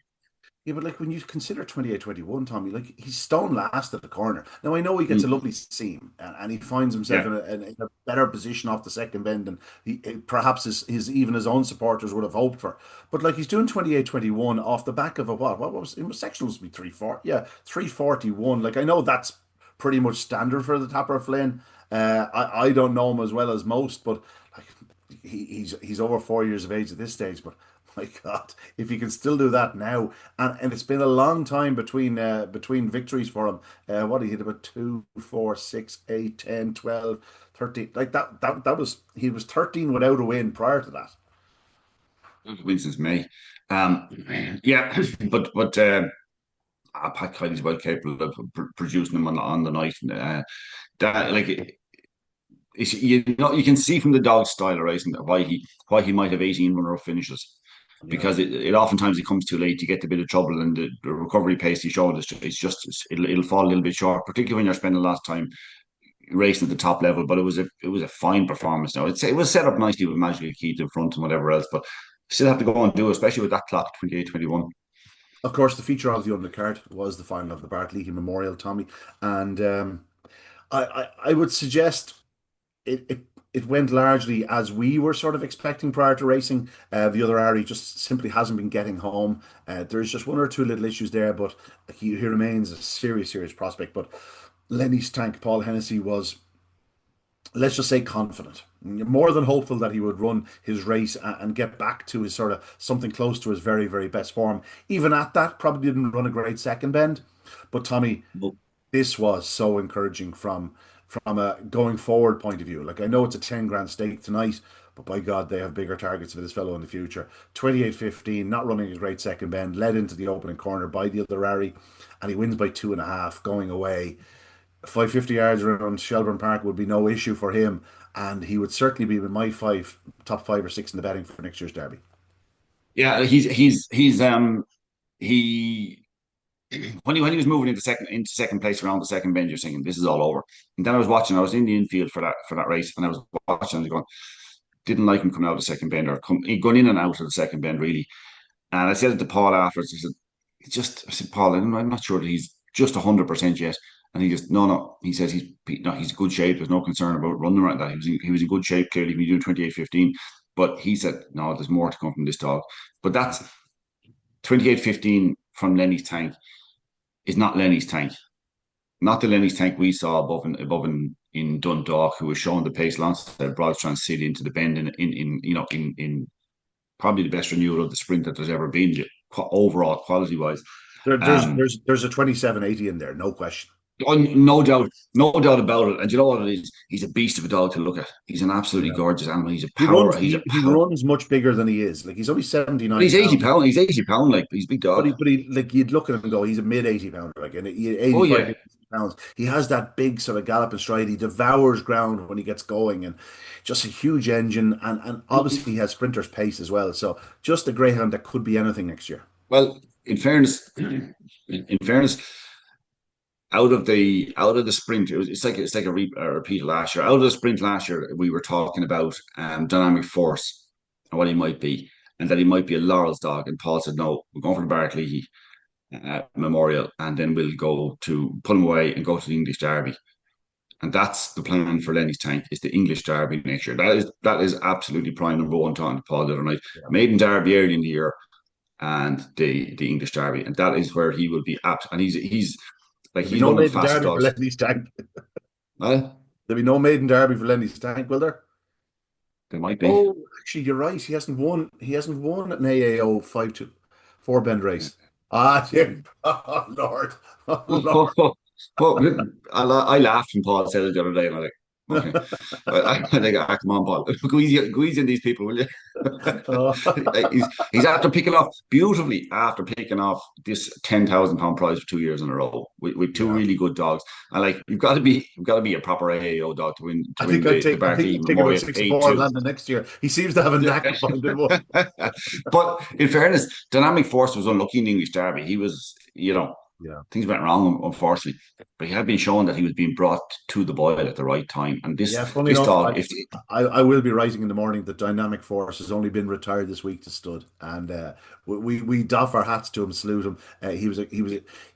Yeah, but like when you consider 28-21, Tommy, like he's stone last at the corner. Now I know he gets a Mm, lovely seam and he finds himself yeah. in a better position off the second bend than he perhaps his even his own supporters would have hoped for. But like he's doing 28-21 off the back of a what? What was it was sectionals to be 340? Yeah, 341. Like I know that's pretty much standard for the Tapper Flynn. I don't know him as well as most, but like he's over 4 years of age at this stage, but my God, if he can still do that now, and it's been a long time between victories for him. What he hit about 2, 4, 6, 8, 10, 12, 13. Like that was he was 13 without a win prior to that. Win since May. Yeah, but Pat Kylie's well capable of producing them on the night. That like you can see from the dog style of racing that why he might have 18 runner-up finishes Yeah. because it oftentimes it comes too late to get a bit of trouble and the recovery pace he showed it'll fall a little bit short, particularly when you're spending a lot of time racing at the top level. But it was a fine performance. Now it was set up nicely with Magical Key to the front and whatever else, but still have to go and do it, especially with that clock 28-21. Of course, the feature of the undercard was the final of the Bart Leahy Memorial, Tommy, and I would suggest it went largely as we were sort of expecting prior to racing. The other Ari just simply hasn't been getting home. There's just one or two little issues there, but he remains a serious, serious prospect. But Lenny's tank, Paul Hennessy, was, let's just say, confident, more than hopeful that he would run his race and get back to his sort of something close to his very, very best form. Even at that, probably didn't run a great second bend. But Tommy, this was so encouraging from a going forward point of view. Like, I know it's a 10 grand stake tonight, but by God, they have bigger targets for this fellow in the future. 28.15, not running a great second bend, led into the opening corner by the other Rary, and he wins by 2.5 going away. 550 yards around Shelbourne Park would be no issue for him, and he would certainly be in my top five or six in the betting for next year's Derby. Yeah, he when he was moving into second place around the second bend, you're thinking this is all over. And then I was watching. I was in the infield for that race, and I was watching and going, didn't like him coming out of the second bend or he going in and out of the second bend really. And I said it to Paul afterwards. I said, I said, Paul, I'm not sure that he's just 100% yet. And he just, no. He says he's no, he's in good shape. There's no concern about running like that. He was in good shape clearly. He was doing 28.15. But he said, no, there's more to come from this dog. But that's 28.15 from Lenny's tank is not Lenny's tank. Not the Lenny's tank we saw in Dundalk, who was showing the pace alongside Broadstrand City into the bend in probably the best renewal of the sprint that there's ever been overall quality wise. There's a 27.80 in there, no question. No doubt, no doubt about it. And you know what it is? He's a beast of a dog to look at. He's an absolutely gorgeous animal. He's a power. He runs much bigger than he is. Like, he's only 79. He's 80 pounds. He's 80 pound. Like, he's a big dog. But he like, you'd look at him and go, he's a mid 80 pounder. Like, and 85 oh yeah. pounds. He has that big sort of gallop and stride. He devours ground when he gets going, and just a huge engine. And obviously he has sprinter's pace as well. So just a greyhound that could be anything next year. Well, in fairness, out of the sprint, it's like a repeat of last year. Out of the sprint last year, we were talking about dynamic force and what he might be, and that he might be a Laurels dog. And Paul said, no, we're going for the Barclay Memorial, and then we'll go to pull him away and go to the English Derby. And that's the plan for Lenny's tank, is the English Derby next year. That is absolutely prime number one, talking to Paul the other night. Yeah. Maiden Derby early in the year, and the English Derby, and that is where he will be apt. And he's like, he's one of the fastest dogs. For Lenny's tank. There'll be no maiden derby for Lenny's tank, will there? There might be. Oh, actually, you're right. He hasn't won an AAO 5-4 bend race. Yeah. Oh Lord. Oh, Lord. I laughed when Paul said it the other day, and I was like, okay. I think, come on, Paul, go easy on these people, will you? He's after picking off beautifully after picking off this £10,000 prize for 2 years in a row with two really good dogs. And like, you've got to be a proper AAO dog to win. I think the Barclay Memorial 6-4 London next year. He seems to have a knack of finding one. But in fairness, Dynamic Force was unlucky in the English Derby. He was, things went wrong, unfortunately. But he had been shown that he was being brought to the boil at the right time. And this dog, I will be writing in the morning that Dynamic Force has only been retired this week to stud, and we doff our hats to him, salute him.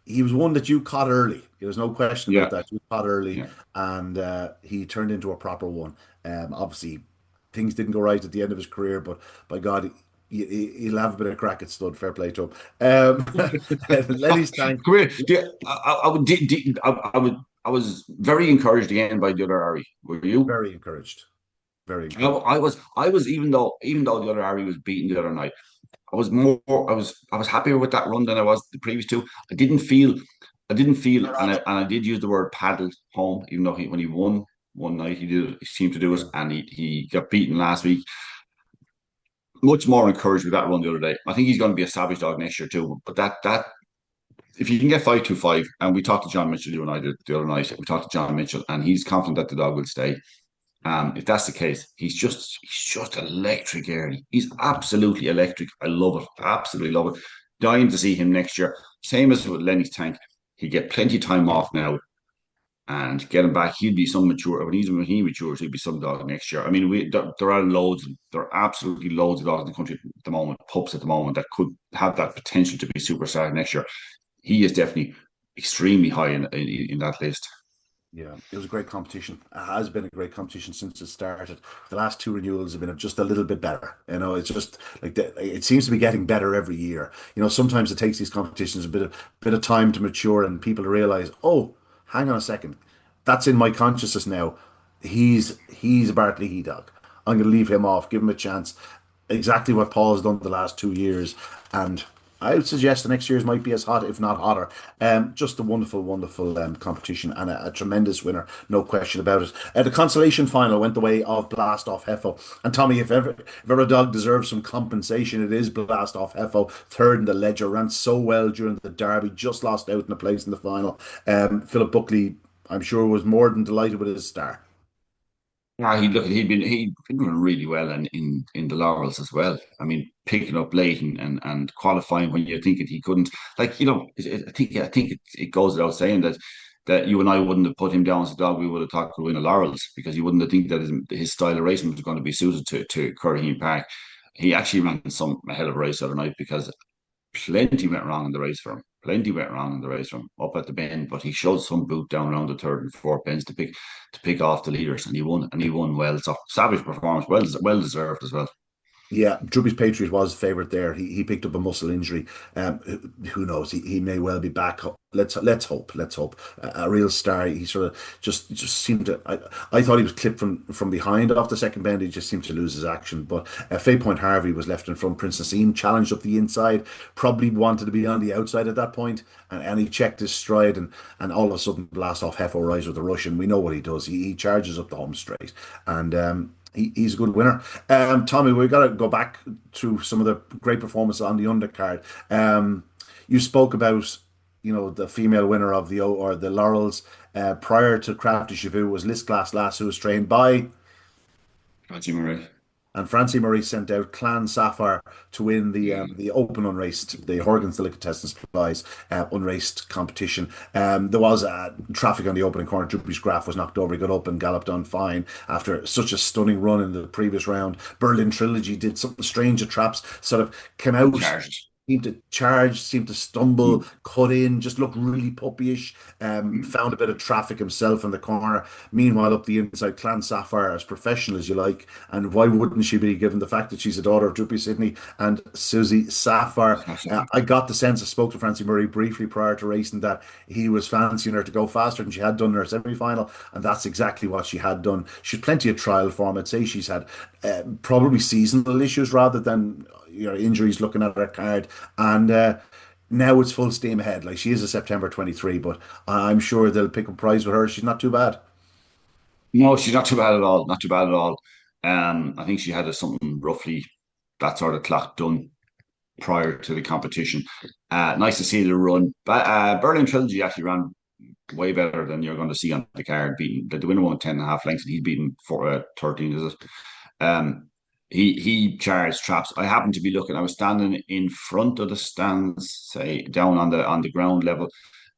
He was one that you caught early. There's no question about that. You caught early, and he turned into a proper one. Obviously, things didn't go right at the end of his career, but by God, he'll have a bit of crack at stud. Fair play to him. Lenny's tank. I was very encouraged again by the other Ari. Were you? Very encouraged. Very encouraged. I was even though the other Ari was beaten the other night, I was happier with that run than I was the previous two. I didn't feel, and I did use the word paddled home, even though when he won one night, he seemed to do it, and he got beaten last week. Much more encouraged with that run the other day. I think he's going to be a savage dog next year too. But that if you can get 5-2-5, and we talked to John Mitchell, you and I did the other night. We talked to John Mitchell, and he's confident that the dog will stay. If that's the case, he's just electric, early. He's absolutely electric. I love it. Absolutely love it. Dying to see him next year. Same as with Lenny's tank. He'll get plenty of time off now. And get him back, he'll be some mature. When he matures, he'll be some dog next year. I mean, there are absolutely loads of dogs in the country at the moment, pups at the moment, that could have that potential to be superstar next year. He is definitely extremely high in that list. Yeah, it was a great competition. It has been a great competition since it started. The last two renewals have been just a little bit better. It's just like it seems to be getting better every year. Sometimes it takes these competitions a bit of time to mature and people to realize, oh, hang on a second, that's in my consciousness now. He's a Bartley He dog. I'm going to leave him off, give him a chance. Exactly what Paul's done the last 2 years, and I would suggest the next year's might be as hot, if not hotter. Just a wonderful, wonderful competition and a tremendous winner, no question about it. The consolation final went the way of Blast Off Heffo. And Tommy, if ever a dog deserves some compensation, it is Blast Off Heffo. Third in the ledger, ran so well during the derby, just lost out in a place in the final. Philip Buckley, I'm sure, was more than delighted with his star. Yeah, he'd been doing really well in the Laurels as well. I mean, picking up late and qualifying when you're thinking he couldn't. Like, I think it goes without saying that you and I wouldn't have put him down as a dog we would have thought could win a Laurels, because you wouldn't have think that his style of racing was going to be suited to Curraheen Park. He actually ran a hell of a race the other night, because plenty went wrong in the race for him. Plenty went wrong in the race for him up at the bend, but he showed some boot down around the third and fourth bends to pick off the leaders, and he won well. So savage performance, well deserved as well. Yeah, Druby's Patriot was favourite there. He picked up a muscle injury. Who knows? He may well be back. Let's hope. Let's hope. A real star. He sort of just seemed to. I thought he was clipped from behind off the second bend. He just seemed to lose his action. But Faye Point Harvey was left in front. Prince Nassim challenged up the inside. Probably wanted to be on the outside at that point, and he checked his stride, and all of a sudden Blast Off Heffo rise with the rush. And we know what he does. He charges up the home straight, and he's a good winner. Tommy, we've got to go back to some of the great performances on the undercard. You spoke about, the female winner of the Laurels prior to Crafty Chavu was List Glass Lass, who was trained by, Roger Murray. and Francie Murray sent out Clan Sapphire to win the open unraced, the Horgan's Delicatessen Supplies unraced competition. There was traffic on the opening corner. Droopy's Graph was knocked over. He got up and galloped on fine after such a stunning run in the previous round. Berlin Trilogy did something strange at traps, sort of came out. Charged. Seemed to charge, seemed to stumble, cut in, just looked really puppyish. Found a bit of traffic himself in the corner. Meanwhile, up the inside, Clan Sapphire, as professional as you like, and why wouldn't she be, given the fact that she's a daughter of Droopy Sydney and Susie Sapphire? I got the sense, I spoke to Francie Murray briefly prior to racing, that he was fancying her to go faster than she had done in her semi-final, and that's exactly what she had done. She's plenty of trial form. I'd say she's had probably seasonal issues rather than injuries looking at her card, and now it's full steam ahead. Like, she is a September 23, but I'm sure they'll pick up prize with her. She's not too bad. No, she's not too bad at all. Not too bad at all. I think she had something roughly that sort of clock done prior to the competition. Nice to see the run. But Berlin Trilogy actually ran way better than you're going to see on the card. Beating the winner won 10.5 lengths, and he's beaten for 13. Is it? Um, he charged traps. I happened to be looking. I was standing in front of the stands, say down on the ground level,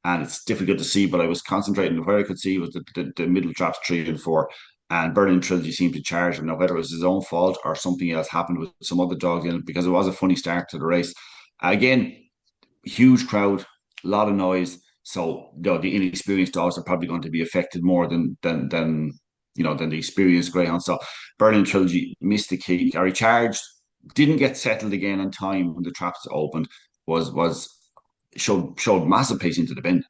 and it's difficult to see. But I was concentrating. Where I could see was the middle traps 3 and 4, and Burning Trilogy seemed to charge him. Now, whether it was his own fault or something else happened with some other dogs in it, because it was a funny start to the race. Again, huge crowd, a lot of noise. So the inexperienced dogs are probably going to be affected more than the experienced greyhounds. So Berlin Trilogy missed the key, or he charged, didn't get settled again in time when the traps opened. Was showed massive pace into the bend,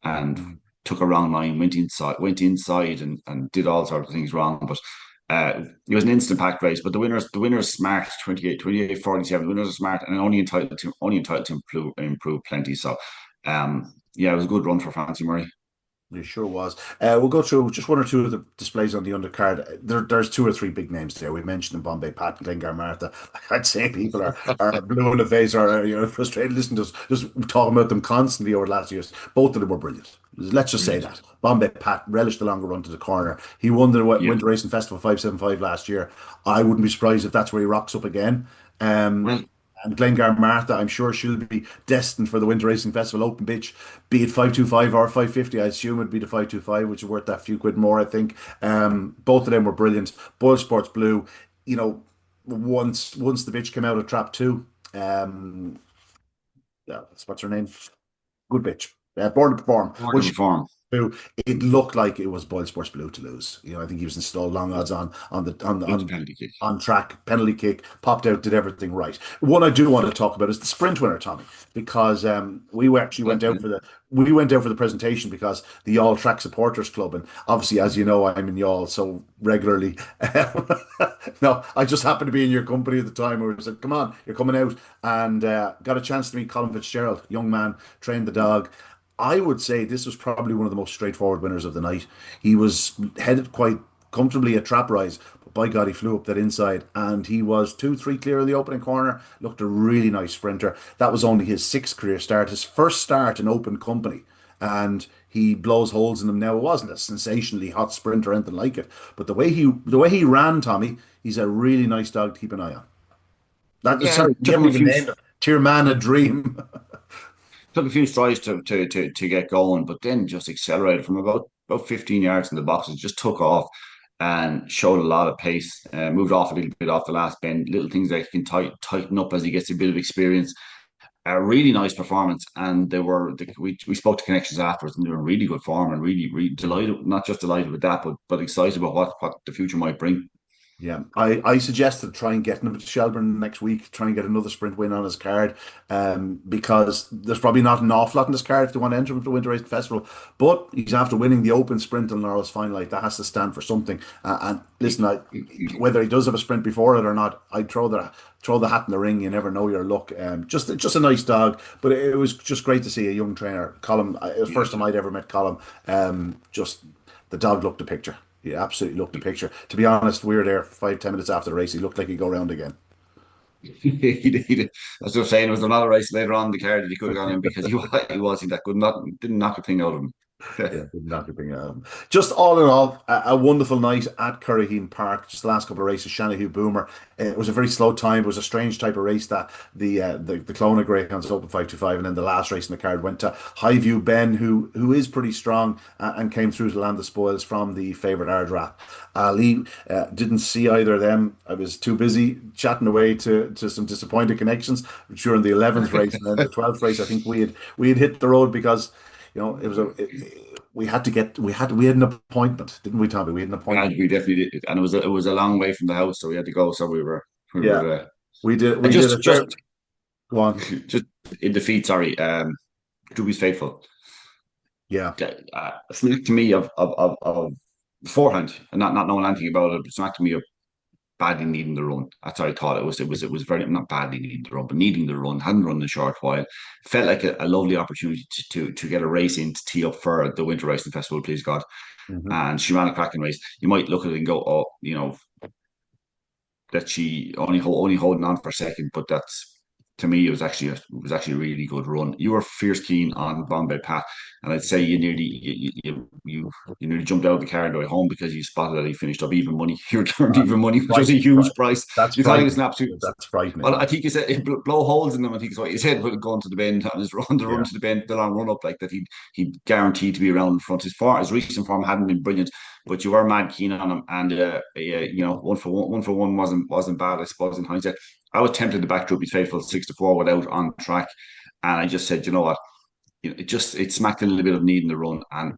and took a wrong line, went inside and did all sorts of things wrong. But it was an instant pack race. But the winners smart, 28-47. The winners are smart and only entitled to improve plenty. So yeah, it was a good run for Francie Murray. It sure was. We'll go through just one or two of the displays on the undercard. There's two or three big names there. We mentioned in Bombay Pat and Glengar Martha. I'd say people are blue in the face, or frustrated listening to us just talking about them constantly over the last years. Both of them were brilliant. Let's just say that. Bombay Pat relished the longer run to the corner. He won the Yeah. Winter Racing Festival 575 last year. I wouldn't be surprised if that's where he rocks up again. Well, And Glengar Martha, I'm sure she'll be destined for the Winter Racing Festival Open Bitch, be it 525 or 550. I assume it'd be the 525, which is worth that few quid more, I think. Both of them were brilliant. Boyle Sports Blue, once the bitch came out of trap two, yeah, that's what's her name? Good bitch. Born to perform. more Well, to perform. Who it looked like it was Boyle Sports Blue to lose. I think he was installed long odds It's a penalty kick. on track, penalty kick, popped out, did everything right. One I do want to talk about is the sprint winner, Tommy, because we actually went out for the presentation because the Yall Track Supporters Club, and obviously, as you know, I'm in Yall so regularly. No, I just happened to be in your company at the time where we said, "Come on, you're coming out," and got a chance to meet Colin Fitzgerald, young man, trained the dog. I would say this was probably one of the most straightforward winners of the night. He was headed quite comfortably at trap rise, but by God, he flew up that inside and he was 2, 3 clear in the opening corner. Looked a really nice sprinter. That was only his sixth career start, his first start in open company. And he blows holes in them now. It wasn't a sensationally hot sprint or anything like it, but the way he ran, Tommy, he's a really nice dog to keep an eye on. That Yeah, sorry, we haven't even named him. Tierman a dream. took a few strides to get going, but then just accelerated from about 15 yards in the boxes, just took off and showed a lot of pace. Moved off a little bit off the last bend, little things that he can tighten up as he gets a bit of experience. A really nice performance, and we spoke to connections afterwards, and they were in really good form and really really delighted, not just delighted with that, but excited about what the future might bring. Yeah, I suggested try and get him to Shelbourne next week, try and get another sprint win on his card, because there's probably not an awful lot in his card if they want to enter him to the Winter Racing Festival. But he's after winning the Open Sprint and Laurels Final, like that has to stand for something. And listen, whether he does have a sprint before it or not, I'd throw the hat in the ring. You never know your luck. Just a nice dog, but it was just great to see a young trainer, Colin. It was the first time I'd ever met Colin. Just the dog looked the picture. He absolutely looked the picture. To be honest, we were there 5, 10 minutes after the race. He looked like he'd go around again. As I was saying, there was another race later on in the card that he could have gone in because he wasn't that good. Not didn't knock a thing out of him. Yeah, did not bring just all in all, a wonderful night at Curraheen Park. Just the last couple of races, Shanahu Boomer. It was a very slow time. It was a strange type of race that the Clona Greyhounds open 5-2-5, and then the last race in the card went to Highview Ben, who is pretty strong, and came through to land the spoils from the favourite Ardra. Ali didn't see either of them. I was too busy chatting away to some disappointed connections during the 11th race, and then the 12th race. I think we had hit the road because it was we had an appointment, didn't we, Tommy? We had an And appointment. we definitely did, and it was a long way from the house, so we had to go. So we Yeah, were we did. and We did a just fair. Go on. just in defeat. Sorry, Drewby's faithful. Yeah, Smack to me of beforehand, and not knowing anything about it, but smack to me of badly needing the run. That's how I thought it was. It was very not badly needing the run, but needing the run. Hadn't run in a short while. Felt like a lovely opportunity to get a race in to tee up for the Winter Racing Festival, please God. hmm, And she ran a cracking race. You might look at it and go, oh, that she only holding on for a second, but that's to me it was actually a really good run. You were fierce keen on Bombay Pat, and I'd say you nearly jumped out of the car on the way home because you spotted that he finished up even money. He returned that's even money, which was a frightening. huge price. That's You thought he was an frightening. absolute. That's frightening. Well, I think he said blow holes in them. I think is what he said. But going to the bend on his run, the run Yeah. to the bend, the long run up like that, he'd guaranteed to be around in front. His recent form hadn't been brilliant, but you were mad keen on him, and yeah, 1 for 1 wasn't bad, I suppose, in hindsight. I was tempted to back Droopy's faithful 6-4 without on track, and I just said, you know what, it smacked a little bit of need in the run, and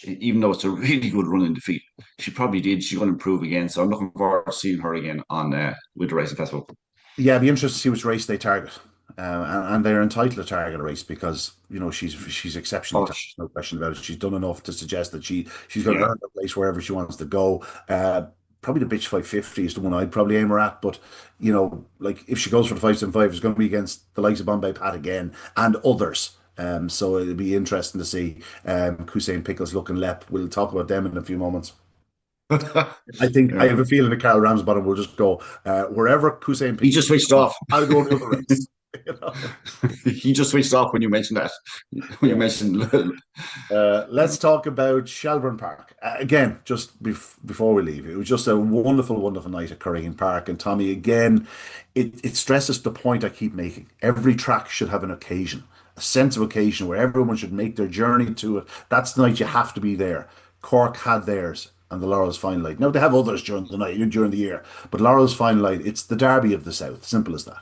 even though it's a really good run in defeat, she probably did. She's going to improve again, so I'm looking forward to seeing her again on Winter Racing Festival. Yeah, it'd be interesting to see which race they target. And they're entitled to target a race because she's exceptionally Oh, talented, no question about it. She's done enough to suggest that she's going to yeah, earn a place wherever she wants to go. Probably the bitch 550 is the one I'd probably aim her at, but like if she goes for the 575, it's going to be against the likes of Bombay Pat again and others. So it'll be interesting to see Hussein Pickles, Look and Lep. We'll talk about them in a few moments. I think I yeah. have a feeling that Carl Ramsbottom will just go wherever Hussein He Pickles. just switched off. I'll go the other race. You know? He just switched off when you mentioned that. When you Yeah. mentioned, Let's talk about Shelbourne Park. Again, just before we leave, it was just a wonderful, wonderful night at Curraheen Park. And Tommy, again, it stresses the point I keep making. Every track should have an occasion, a sense of occasion where everyone should make their journey to it. That's the night you have to be there. Cork had theirs. And the Laurels Final Night. Now they have others during the night, during the year, but Laurels Final Night, it's the Derby of the South. Simple as that.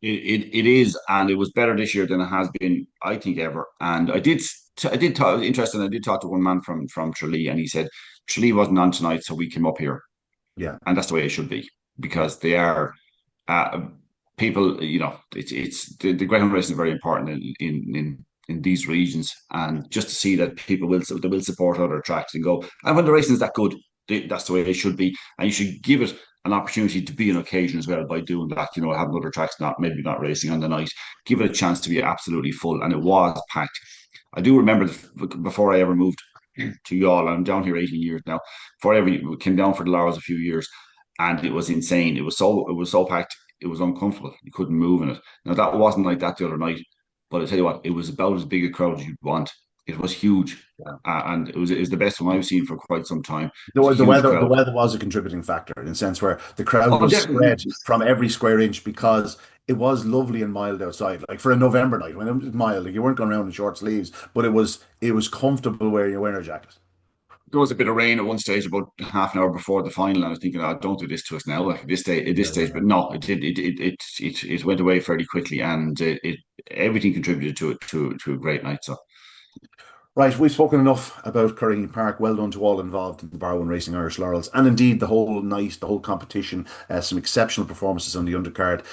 It is, and it was better this year than it has been, I think, ever. And I did talk interesting. I did talk to one man from Tralee, and he said Tralee wasn't on tonight, so we came up here, Yeah, and that's the way it should be yeah. because they are uh, people. You know, it's the Greyhound racing is very important in these regions, and just to see that people will support other tracks and go. And when the racing is that good, that's the way it should be, and you should give it an opportunity to be an occasion as well by doing that. You know, having other tracks not maybe not racing on the night, give it a chance to be absolutely full, and it was packed. I do remember before I ever moved to y'all. I'm down here 18 years now. Before I ever came down for the Laurels a few years, and it was insane. It was so packed. It was uncomfortable. You couldn't move in it. Now that wasn't like that the other night, but I tell you what, it was about as big a crowd as you'd want. It was huge, Yeah. and it was the best one I've seen for quite some time. It was The, a the huge weather the crowd. weather was a contributing factor in a sense where the crowd Oh, was definitely. spread from every square inch because it was lovely and mild outside. Like for a November night when it was mild, like you weren't going around in short sleeves, but it was comfortable wearing your winter jacket. There was a bit of rain at one stage, about half an hour before the final, and I was thinking, "Oh, don't do this to us now, like at this Yeah, stage." But no, it did. It went away fairly quickly, and everything contributed to a great night. So. right, we've spoken enough about Curraheen Park. Well done to all involved in the Bar One Racing Irish Laurels, and indeed the whole night, the whole competition. Some exceptional performances on the undercard.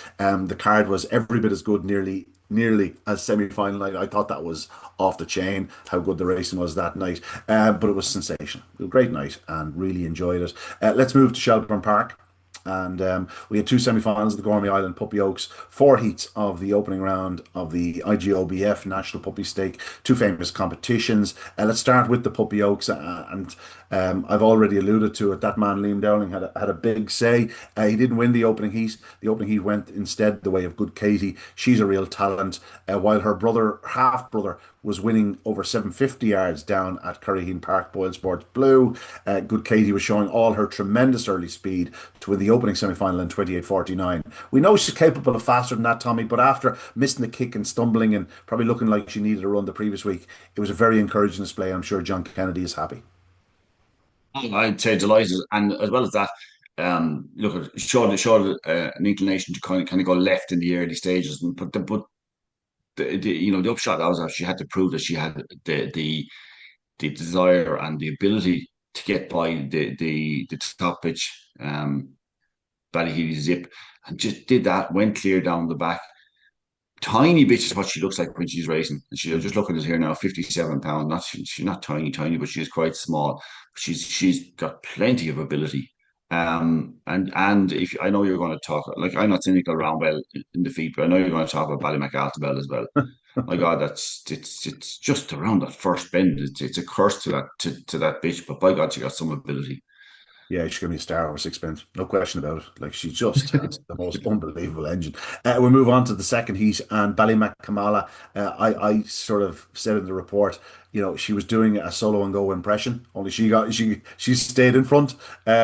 The card was every bit as good, nearly as semi-final night. I thought that was off the chain. How good the racing was that night, but it was sensational. It was a great night, and really enjoyed it. Let's move to Shelbourne Park. And we had two semi-finals of the Gormy Island Puppy Oaks, four heats of the opening round of the IGOBF National Puppy Stake, two famous competitions. Let's start with the Puppy Oaks, and I've already alluded to it. That man Liam Dowling had a big say. He didn't win the opening heat. The opening heat went instead the way of Good Katie. She's a real talent. While her brother, half brother, was winning over 750 yards down at Curraheen Park Boyle Sports Blue. Good Katie was showing all her tremendous early speed to win the opening semi-final in 28:49. We know she's capable of faster than that, Tommy, but after missing the kick and stumbling and probably looking like she needed a run the previous week, it was a very encouraging display. I'm sure John Kennedy is happy. I'd say delighted, and as well as that, look, it showed an inclination to kind of go left in the early stages, and but the upshot that was that she had to prove that she had the desire and the ability to get by the top pitch, Ballyheidy Zip, and just did that. Went clear down the back. Tiny bitch is what she looks like when she's racing. And I'm just looking at her now, 57 pounds. Not she's not tiny, but she's quite small. But she's got plenty of ability. And if I know you're going to talk, like I'm not cynical around well in defeat, but I know you're going to talk about Ballymacaltabel as well. My God, it's just around that first bend. It's a curse to that bitch, but by God, she got some ability. Yeah, she's going to be a star over sixpence. No question about it. Like, she just has the most unbelievable engine. We move on to the second heat, and Ballymac Kamala. I sort of said in the report, she was doing a solo and go impression. Only she stayed in front.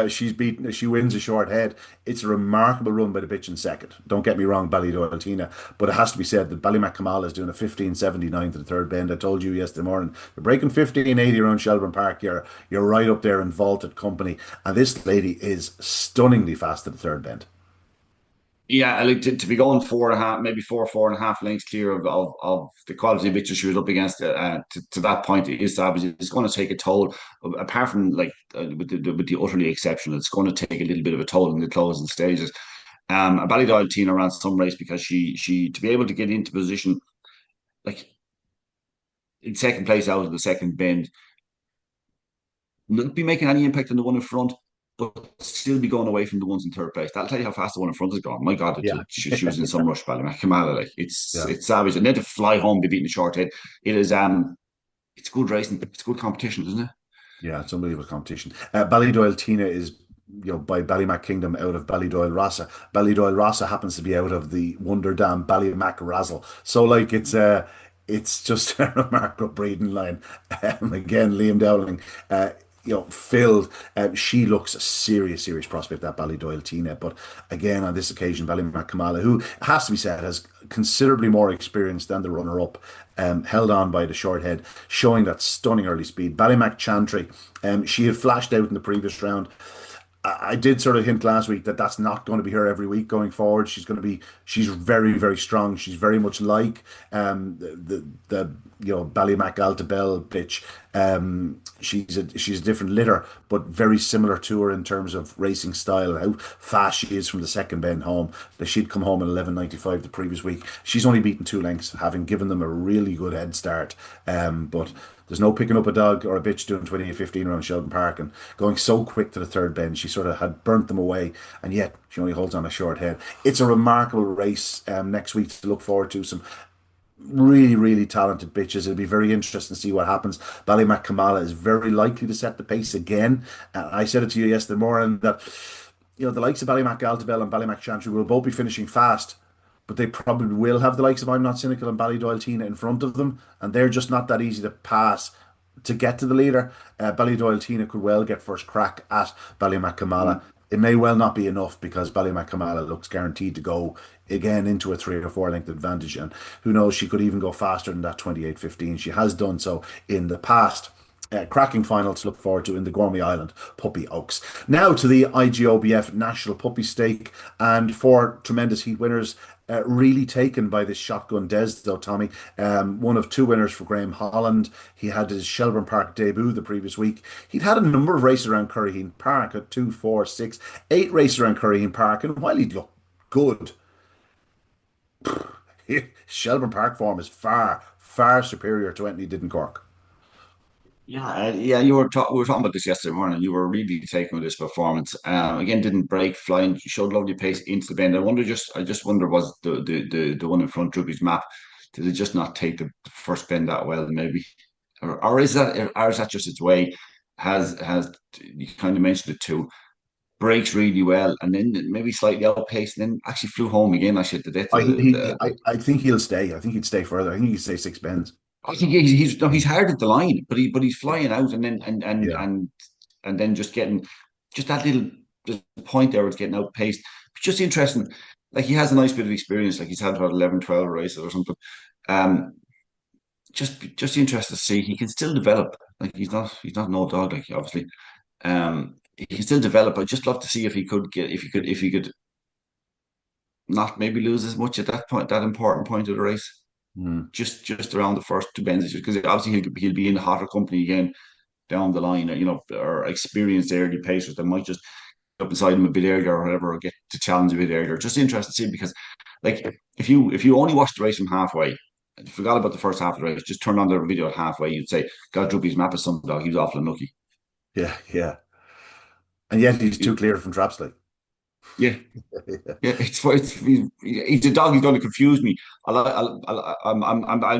She wins a short head. It's a remarkable run by the bitch in second. Don't get me wrong, Ballydoyle, but it has to be said that Ballymac Kamala is doing a 15:79 to the third bend. I told you yesterday morning, you're breaking 15:80 around Shelbourne Park. You're right up there in vaulted company. And this lady is stunningly fast at the third bend. Yeah, I like to be going 4.5, maybe 4.5 lengths clear of the quality of bitches she was up against to that point is savage. It's going to take a toll. Apart from like with the utterly exceptional, it's going to take a little bit of a toll in the closing stages. Ballydoyle Tina ran some race because she to be able to get into position like in second place out of the second bend, not be making any impact on the one in front, but still be going away from the ones in third place. That'll tell you how fast the one in front is gone. My God, Yeah. she was in some rush, Kamala. Like Yeah. it's savage, and then to fly home, be beating the short head. It's good racing. It's good competition, isn't it? Yeah, it's unbelievable competition. Ballydoyle Tina is, by Ballymac Kingdom out of Ballydoyle Rasa. Ballydoyle Rasa happens to be out of the Wonder Dam Ballymac Razzle. So like it's just a remarkable breeding line. Again, Liam Dowling, filled. She looks a serious, serious prospect, that Ballydoyle Tina. But again, on this occasion, Ballymac Kamala, who has to be said has considerably more experience than the runner-up, held on by the short head, showing that stunning early speed. Ballymac Chantry, she had flashed out in the previous round. I did sort of hint last week that that's not going to be her every week going forward. She's very, very strong. She's very much like Ballymac Altabel bitch. She's a different litter, but very similar to her in terms of racing style, how fast she is from the second bend home. That she'd come home at 11:95 the previous week. She's only beaten 2 lengths, having given them a really good head start. But there's no picking up a dog or a bitch doing 28:15 around Shelbourne Park and going so quick to the third bend. She sort of had burnt them away, and yet she only holds on a short head. It's a remarkable race next week to look forward to. Some really, really talented bitches. It'll be very interesting to see what happens. Ballymac Kamala is very likely to set the pace again. I said it to you yesterday morning that the likes of Ballymac Altabel and Ballymac Chantry will both be finishing fast, but they probably will have the likes of I'm Not Cynical and Ballydoyle Tina in front of them, and they're just not that easy to pass to get to the leader. Ballydoyle Tina could well get first crack at Ballymac Kamala. It may well not be enough because Ballymac Kamala looks guaranteed to go again into a 3 or 4 length advantage, and who knows, she could even go faster than that 28:15. She has done so in the past. Cracking final to look forward to in the Gormy Island Puppy Oaks. Now to the IGOBF National Puppy Stake, and 4 tremendous heat winners. Really taken by this Shotgun Des, though, Tommy. One of 2 winners for Graham Holland. He had his Shelbourne Park debut the previous week. He'd had a number of races around Curryheen Park at 2, 4, 6, 8 races around Curryheen Park, and while he'd looked good, Shelbourne Park form is far, far superior to anything he did in Cork. Yeah, yeah, we were talking about this yesterday morning. You were really taken with this performance. Again, didn't break, flying, showed lovely pace into the bend. I just wonder, was the one in front, Druby's Map, did it just not take the first bend that well, maybe, or is that just its way? Has You kind of mentioned it too. Breaks really well, and then maybe slightly outpaced, and then actually flew home again. Actually, at the death I, of he, I think he'll stay. I think he'd stay further. I think he'd stay 6 bends. I think he's no, he's hard at the line, but he's flying out and then Yeah. and then just getting just that little just point there was getting outpaced. It's just interesting. Like he has a nice bit of experience. Like he's had about 11, 12 races or something. Um, just interested to see he can still develop. Like he's not no dog. Like obviously, he can still develop. I'd just love to see if he could get if he could not maybe lose as much at that point, that important point of the race. Mm. Just around the first 2 bends, because obviously he'll be in hotter company again down the line, or experienced early pacers that might just up beside him a bit earlier or whatever, or get to challenge a bit earlier. Just interested to see, because like if you only watched the race from halfway, and you forgot about the first half of the race, just turn on the video at halfway, you'd say, God, Druby's Map is some dog. He was awful unlucky. Yeah, yeah. And yet he's too clear from traps, like. Yeah, yeah, he's a dog. He's going to confuse me. I'm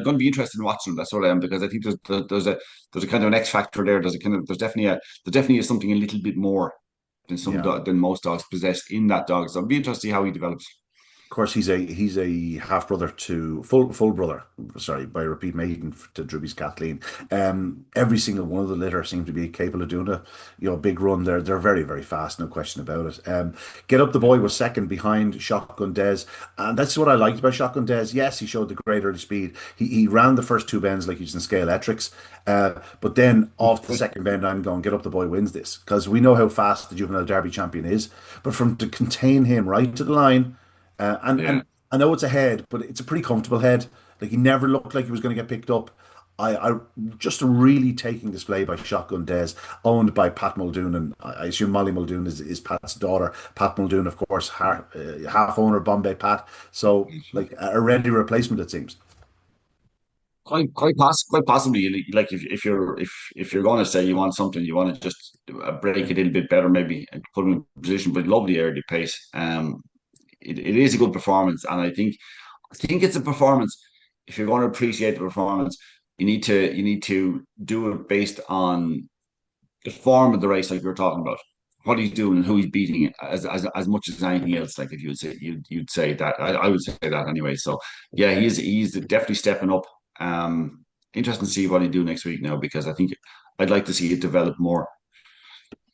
going to be interested in watching him. That's what I am, because I think there's a kind of an X factor there. There definitely is something a little bit more than Yeah. than most dogs possess in that dog. So I'll be interested to see how he develops. Of course, he's a half brother to full brother. Sorry, by repeat maiden to Drewby's Kathleen. Every single one of the litter seem to be capable of doing a big run. They're very, very fast, no question about it. Get Up the Boy was second behind Shotgun Des, and that's what I liked about Shotgun Des. Yes, he showed the great early speed. He ran the first 2 bends like he was in scale electrics, but then off the second bend, I'm going, Get Up the Boy wins this, because we know how fast the juvenile derby champion is. But from to contain him right to the line. And Yeah. I know it's a head, but it's a pretty comfortable head. Like he never looked like he was going to get picked up. I just a really taking display by Shotgun Des, owned by Pat Muldoon, and I assume Molly Muldoon is Pat's daughter. Pat Muldoon, of course, half owner of Bombay Pat. So like a ready replacement, it seems. Quite possibly. Like if you're going to say you want something, you want to just break it a little bit better, maybe, and put him in position. But lovely early pace. It is a good performance, and I think it's a performance. If you're going to appreciate the performance, you need to do it based on the form of the race, like we were talking about, what he's doing and who he's beating, as much as anything else. Like if you'd say that, I would say that anyway. So yeah, he's definitely stepping up. Interesting to see what he do next week now, because I think I'd like to see it develop more.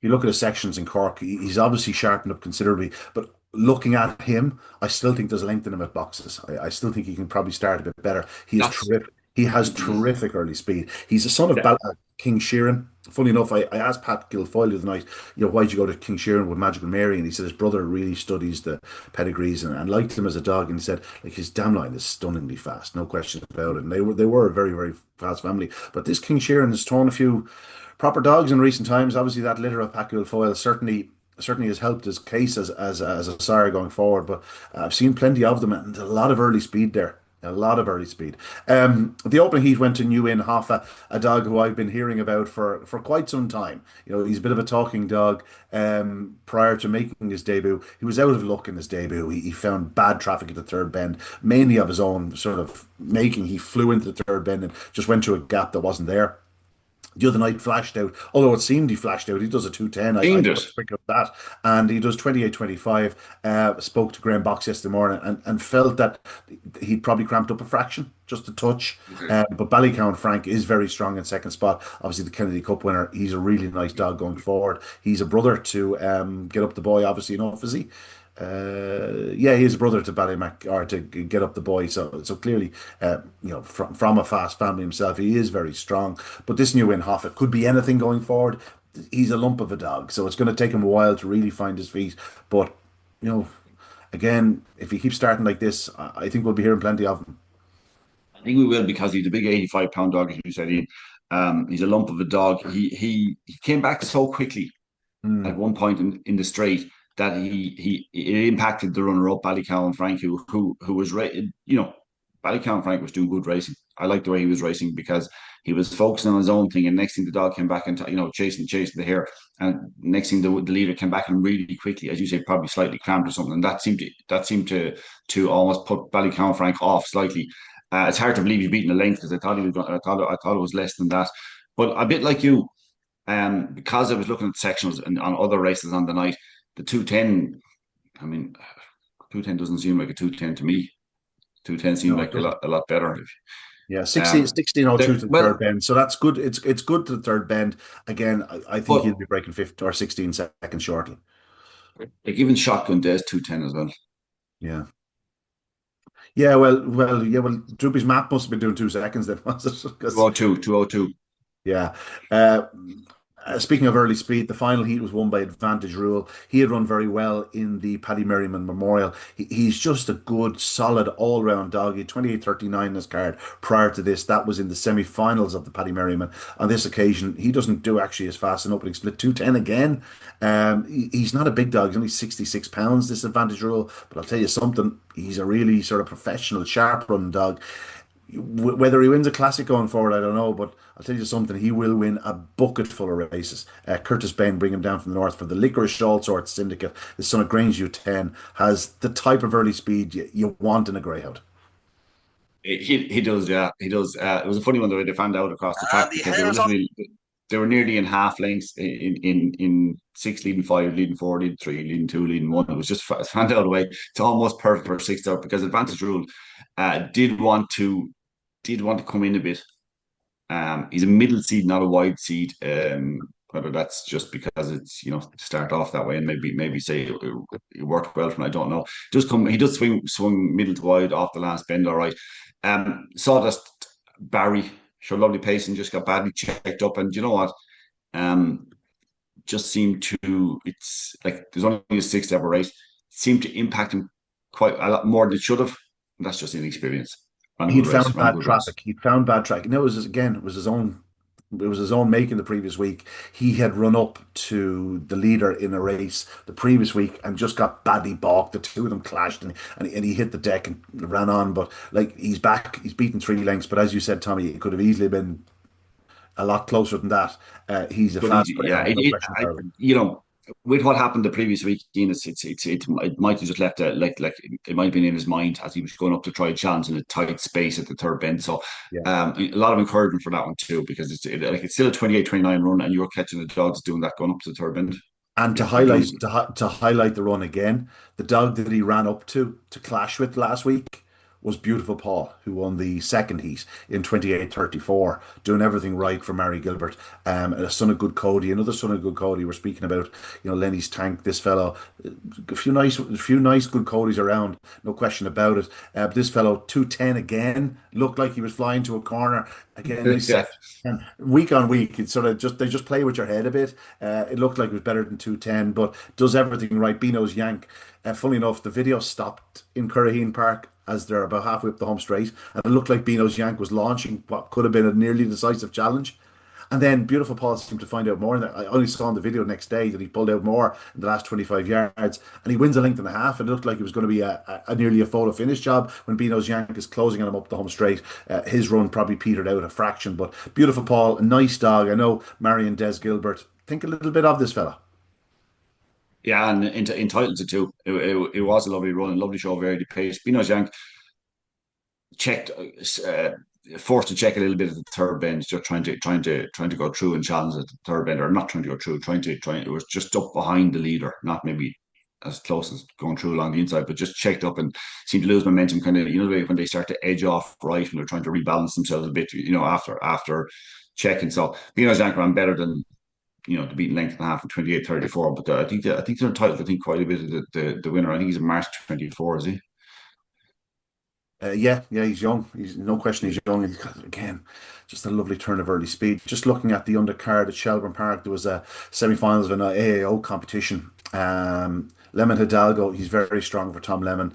You look at his sections in Cork, he's obviously sharpened up considerably, but looking at him, I still think there's length in him at boxes. I still think he can probably start a bit better. He is That's terrific. He has terrific early speed. He's the son of Yeah. King Sheeran. Funny enough, I asked Pat Guilfoyle the other night, why'd you go to King Sheeran with Magical Mary? And he said his brother really studies the pedigrees and liked him as a dog. And he said, like, his dam line is stunningly fast, no question about it. And they were a very, very fast family. But this King Sheeran has torn a few proper dogs in recent times. Obviously, that litter of Pat Guilfoyle certainly has helped his case as a sire going forward. But I've seen plenty of them and a lot of early speed there. A lot of early speed. The opening heat went to New Inn Hoffa, a dog who I've been hearing about for quite some time. He's a bit of a talking dog. Prior to making his debut, he was out of luck in his debut. He found bad traffic at the third bend, mainly of his own sort of making. He flew into the third bend and just went through a gap that wasn't there. The other night flashed out, although it seemed he flashed out. He does a 210. I Aimed don't it. think of that. And he does 28.25. Spoke to Graham Box yesterday morning and felt that he'd probably cramped up a fraction, just a touch. Okay. But Ballycown Frank is very strong in second spot. Obviously, the Kennedy Cup winner. He's a really nice dog going forward. He's a brother to Get Up the Boy, obviously, enough, is he? Yeah, he's a brother to Ballymac or to Get Up the Boy. So clearly, from a fast family himself, he is very strong. But this new Win Hoffet could be anything going forward. He's a lump of a dog, so it's going to take him a while to really find his feet. But you know, again, if he keeps starting like this, I think we'll be hearing plenty of him. I think we will because he's a big 85-pound dog, as you said. He's a lump of a dog. He came back so quickly at Mm. one point in the straight that he it impacted the runner up Ballycow Frank who was Ballycow Frank was doing good racing. I liked the way he was racing because he was focusing on his own thing, and next thing the dog came back and chasing the hare, and next thing the leader came back and really quickly, as you say, probably slightly cramped or something, and that seemed to almost put Ballycow Frank off slightly. It's hard to believe he's beaten the length because I thought it was less than that, but a bit like you. Because I was looking at sectionals and on other races on the night, the 210, I mean, 210 doesn't seem like a 210 to me. 210 seemed No, it like a doesn't. lot better. Yeah, 16, Um, 1602 to the third well, bend. So that's good. It's good to the third bend. Again, I think he'll but be breaking 15 or 16 seconds shortly. like even Shotgun does 210 as well. Yeah. Yeah, well, Droopy's map must have been doing 2 seconds then, was it? Because 202, 202. yeah. Uh, Speaking of early speed, the final heat was won by Advantage Rule. He had run very well in the Paddy Merriman Memorial. He's just a good, solid, all-round dog. He had 28.39 in his card prior to this. That was in the semi-finals of the Paddy Merriman. On this occasion, he doesn't do actually as fast an opening split. 210 again. He's not a big dog. He's only 66 pounds, this Advantage Rule. But I'll tell you something, he's a really sort of professional, sharp-run dog. Whether he wins a classic going forward, I don't know, but I'll tell you something, he will win a bucket full of races. Curtis Bain, bring him down from the north for the Licorice All Sorts Syndicate. The son of Grange U10 has the type of early speed you want in a greyhound. He does, yeah, he does. It was a funny one the way they found out across the track And the because they were hairs on. literally they were nearly in half lengths in six leading five, leading four, leading three, leading two, leading one. It was just found out a way to almost perfect for six out because Advantage Rule did want to come in a bit. He's a middle seed, not a wide seed. Whether that's just because it's to start off that way and maybe say it worked well for him, I don't know. He does swing middle to wide off the last bend, all right. Sawdust Barry showed lovely pace and just got badly checked up, and you know what? Just seemed to it's like there's only a sixth ever race. Seemed to impact him quite a lot more than it should have. And that's just inexperience. Ran a He'd good race, found ran a bad good race. traffic. He'd found bad traffic. No, it was his own. It was his own making the previous week. He had run up to the leader in a race the previous week and just got badly balked. The two of them clashed and he hit the deck and ran on. But like he's back, he's beaten 3 lengths. But as you said, Tommy, it could have easily been a lot closer than that. He's a But fast yeah, greyhound, no question about it. with what happened the previous week, Ian, it might have just left like it might have been in his mind as he was going up to try a chance in a tight space at the third bend. So Yeah. a lot of encouragement for that one too, because it's still a 28-29 run, and you're catching the dogs doing that going up to the third bend. And You're doing to highlight the run again, the dog that he ran up to clash with last week was Beautiful Paul, who won the second heat in 28:34, doing everything right for Mary Gilbert. A son of good Cody, another son of good Cody. We're speaking about, Lenny's Tank. This fellow, a few nice good Codys around, no question about it. But this fellow, 210 again, looked like he was flying to a corner again. They said. Yeah. And week on week, it's sort of just they just play with your head a bit. It looked like it was better than 210, but does everything right. Beano's Yank. Funnily enough, the video stopped in Curraheen Park as they're about halfway up the home straight, and it looked like Beano's Yank was launching what could have been a nearly decisive challenge. And then Beautiful Paul seemed to find out more. And I only saw in the video next day that he pulled out more in the last 25 yards, and he wins a length and a half. And it looked like it was going to be a nearly a photo finish job when Beano's Yank is closing on him up the home straight. His run probably petered out a fraction, but Beautiful Paul, a nice dog. I know Marion Des Gilbert. Think a little bit of this fella. Yeah, and entitled to too. It was a lovely run, a lovely show, very pace. Beano's Yank checked, forced to check a little bit at the third bend, just trying to go through and challenge at the third bend, or not trying to go through, trying. It was just up behind the leader, not maybe as close as going through along the inside, but just checked up and seemed to lose momentum. Kind of, when they start to edge off right when they're trying to rebalance themselves a bit, after checking. So Beano's Yank ran better than the beaten length and a half in 28:34. But I think they're entitled. I think quite a bit of the winner. I think he's a March 24, is he? Yeah, he's young. He's no question he's young. And he's got, again, just a lovely turn of early speed. Just looking at the undercard at Shelbourne Park, there was a semi-finals of an AAO competition. Lemon Hidalgo, he's very strong for Tom Lemon.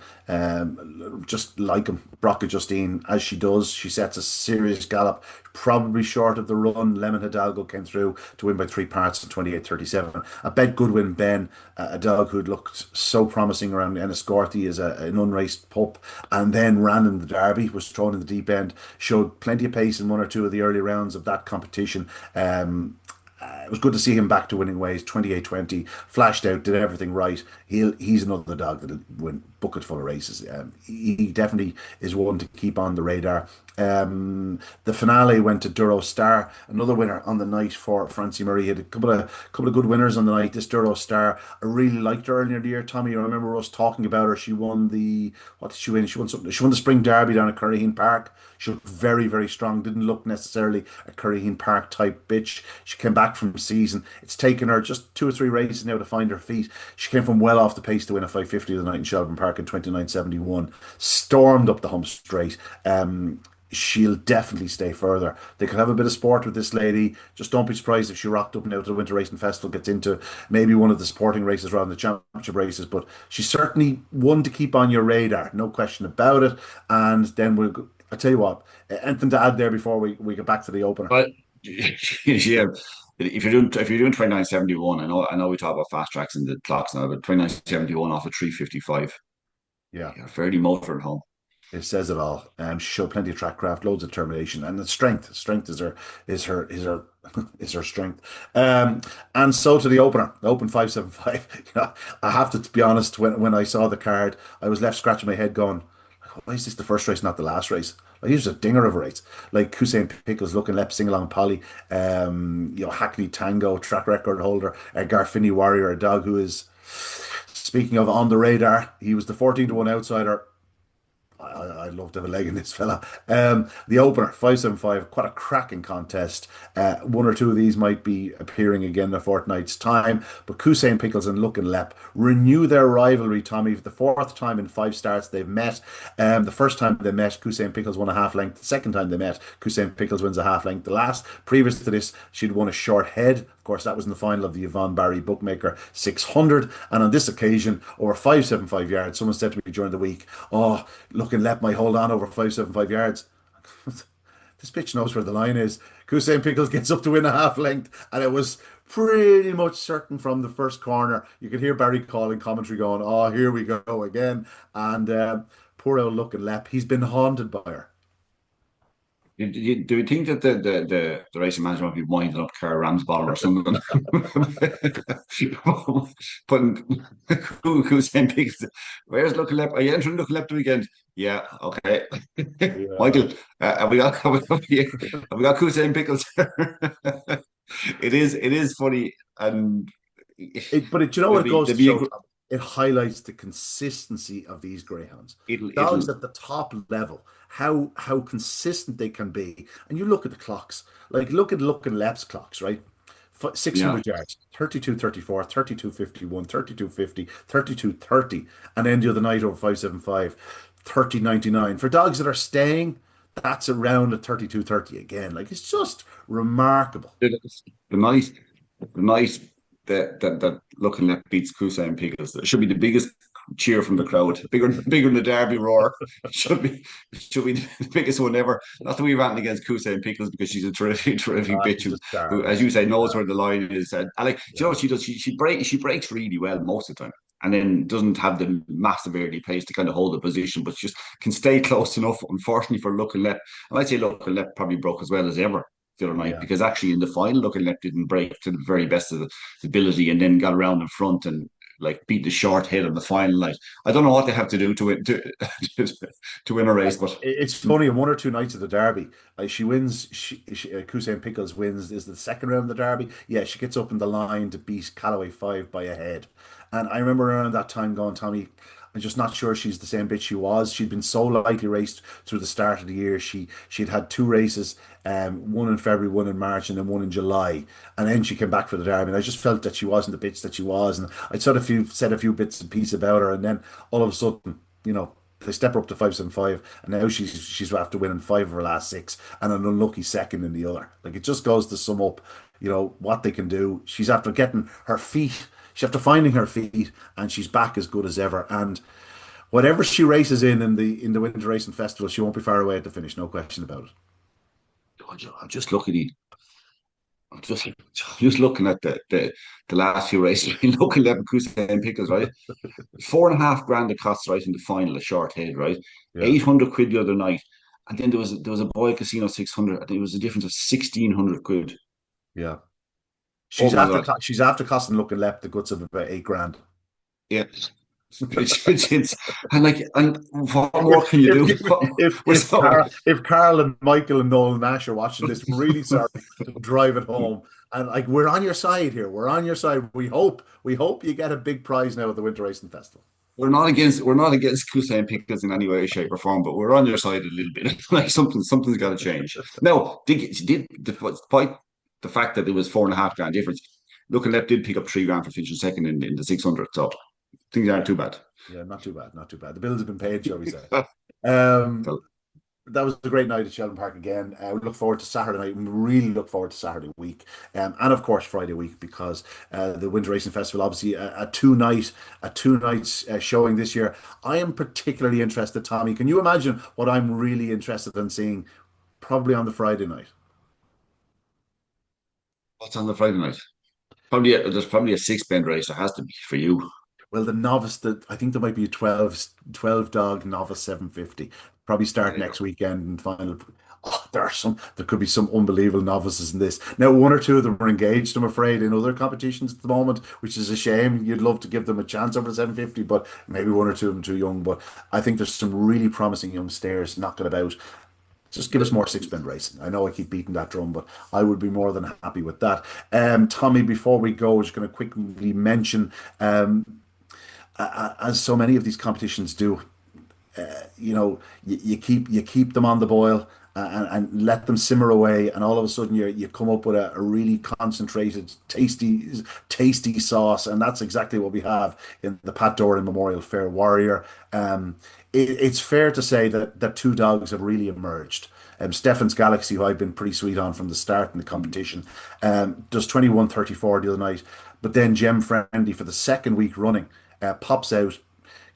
Just like him, Broca Justine, as she does, she sets a serious gallop, probably short of the run. Lemon Hidalgo came through to win by 3 parts in 28:37. I bet Goodwin Ben, a dog who'd looked so promising around Enniscorthy as an unraced pup, and then ran in the Derby, was thrown in the deep end, showed plenty of pace in one or two of the early rounds of that competition. It was good to see him back to winning ways. 28:20, flashed out, did everything right. He's another dog that'll win bucket full of races. He definitely is one to keep on the radar. The finale went to Duro Star, another winner on the night for Francie Murray. He had a couple of good winners on the night. This Duro Star, I really liked her earlier in the year. Tommy, I remember us talking about her. She won the what did she win? She won something. She won the Spring Derby down at Curraheen Park. She looked very, very strong. Didn't look necessarily a Curraheen Park type bitch. She came back from season. It's taken her just 2 or 3 races now to find her feet. She came from well off the pace to win a 550 the night in Shelbourne Park in 29:71. Stormed up the home straight. She'll definitely stay further. They could have a bit of sport with this lady. Just don't be surprised if she rocked up now to the Winter Racing Festival, gets into maybe one of the sporting races rather than the championship races. But she's certainly one to keep on your radar, no question about it. And then I'll tell you what, anything to add there before we get back to the opener? But yeah, if you're doing 29:71, I know we talk about fast tracks and the clocks now, but 29:71 off of 3:55, Yeah. you're fairly motor at home. It says it all. She showed plenty of track craft, loads of determination, and the strength. Strength is her is her strength. And so to the opener, the Open 575. I have to be honest. When I saw the card, I was left scratching my head, going, "Why is this the first race, not the last race?" Like, he was a dinger of a race. Like Hussein Pickles, looking left, sing along Polly. Hackney Tango, track record holder. Garfinny Warrior, a dog who is, speaking of on the radar, he was the 14-1 outsider. I'd love to have a leg in this fella. The opener, 575, quite a cracking contest. One or two of these might be appearing again in a fortnight's time. But Hussein Pickles and Luck and Lep renew their rivalry, Tommy, for the fourth time in 5 starts they've met. The first time they met, Hussein Pickles won a half length. The second time they met, Hussein Pickles wins a half length. The last, previous to this, she'd won a short head. Of course, that was in the final of the Yvonne Barry Bookmaker 600. And on this occasion, over 575 yards, someone said to me during the week, "Oh, Luck and Lep might hold on over 575 yards." This bitch knows where the line is. Hussein Pickles gets up to win a half length, and it was pretty much certain from the first corner. You could hear Barry calling commentary going, "Oh, here we go again." And poor old Luck and Lep, he's been haunted by her. Do you think that the racing manager might be winding up Cara Ramsbottom or something? Putting who's saying Pickles? Where's Looking Left? Are you entering Looking Left the weekend? Yeah, okay. Yeah. Michael, have we got Hussein Pickles? It is funny, and But you know what it goes there'd to be a show? it highlights the consistency of these greyhounds. It'll Dogs at the top level, how consistent they can be. And you look at the clocks, like look at Lep's clocks, right? yeah. 600 yards, 32:34, 32:51, 32:50, 32:30, and then the other night over 575, 30:99. For dogs that are staying, that's around at 32:30 again. Like it's just remarkable. The night the night that looking at beats Kusa and Pickles, it should be the biggest cheer from the crowd, bigger than the Derby roar. Should be the biggest one ever. Not that we're ranting against Kusa and Pickles because she's a terrific bitch She's a who, star. as you She's a say, knows star. where the line is. And like, you know Yeah. what she does? She breaks really well most of the time. And then doesn't have the massive early pace to kind of hold the position, but just can stay close enough. Unfortunately for Luck and Lep, and I'd say Luck and Lep probably broke as well as ever the other night Yeah. because actually in the final, Luck and Lep didn't break to the very best of the ability, and then got around in front and like beat the short head on the final night. I don't know what they have to do to win to win a race, but It's funny, in one or two nights of the Derby, she wins. Hussein Pickles wins. Is the second round of the Derby? Yeah, she gets up in the line to beat Callaway 5 by a head. And I remember around that time going, Tommy, I'm just not sure she's the same bitch she was. She'd been so lightly raced through the start of the year. She'd had two races, one in February, one in March, and then one in July. And then she came back for the Derby. And I just felt that she wasn't the bitch that she was. And I said a few bits and pieces about her, and then all of a sudden, they step her up to 575, and now she's after winning five of her last six, and an unlucky second in the other. Like it just goes to sum up, what they can do. She's after getting her feet. She's after finding her feet, and she's back as good as ever. And whatever she races in the Winter Racing Festival, she won't be far away at the finish. No question about it. I'm just looking. I'm just looking at the last few races. Looking at Kusa Pickles, right? 4.5 grand it costs right in the final, a short head, right? Yeah, 800 quid the other night, and then there was a boy casino 600. I think it was a difference of 1,600 quid. yeah. Oh She's my after god! co- she's after costing Looking Lep the guts of about 8 grand. Yeah, and what more If can you if do? if We're if so Carl and Michael and Noel Nash are watching this, we're really sorry to drive it home. And like we're on your side here. We're on your side. We hope you get a big prize now at the Winter Racing Festival. we're not against Kusa Pickles in any way, shape, or form, but we're on your side a little bit. Like something's got to change. Now, despite the fact that there was 4.5 grand difference, Look and Lep did pick up 3 grand for finishing second in the 600, so things aren't Yeah, too bad. yeah, not too bad, not too bad. The bills have been paid, shall we say? Um, So, that was a great night at Shelbourne Park again. We look forward to Saturday night. We really look forward to Saturday week, and of course Friday week because the Winter Racing Festival, obviously a two nights showing this year. I am particularly interested, Tommy. Can you imagine what I'm really interested in seeing? Probably on the Friday night. what's on the Friday night? There's probably a six-bend race. There has to be for you. Well, the novice, I think there might be a 12 dog novice 750. Probably There start you go. next weekend and final. Oh, there could be some unbelievable novices in this. Now, one or two of them are engaged, I'm afraid, in other competitions at the moment, which is a shame. You'd love to give them a chance over the 750, but maybe one or two of them too young. But I think there's some really promising young stayers knocking about. Just give us more six-bend racing. I know I keep beating that drum, but I would be more than happy with that. Tommy, before we go, just going to quickly mention as so many of these competitions do, you keep them on the boil and let them simmer away, and all of a sudden you come up with a really concentrated, tasty sauce, and that's exactly what we have in the Pat Doran Memorial Fair Warrior. It's fair to say that two dogs have really emerged. Stefan's Galaxy, who I've been pretty sweet on from the start in the competition, does 21:34 the other night, but then Gem Friendly for the second week running pops out,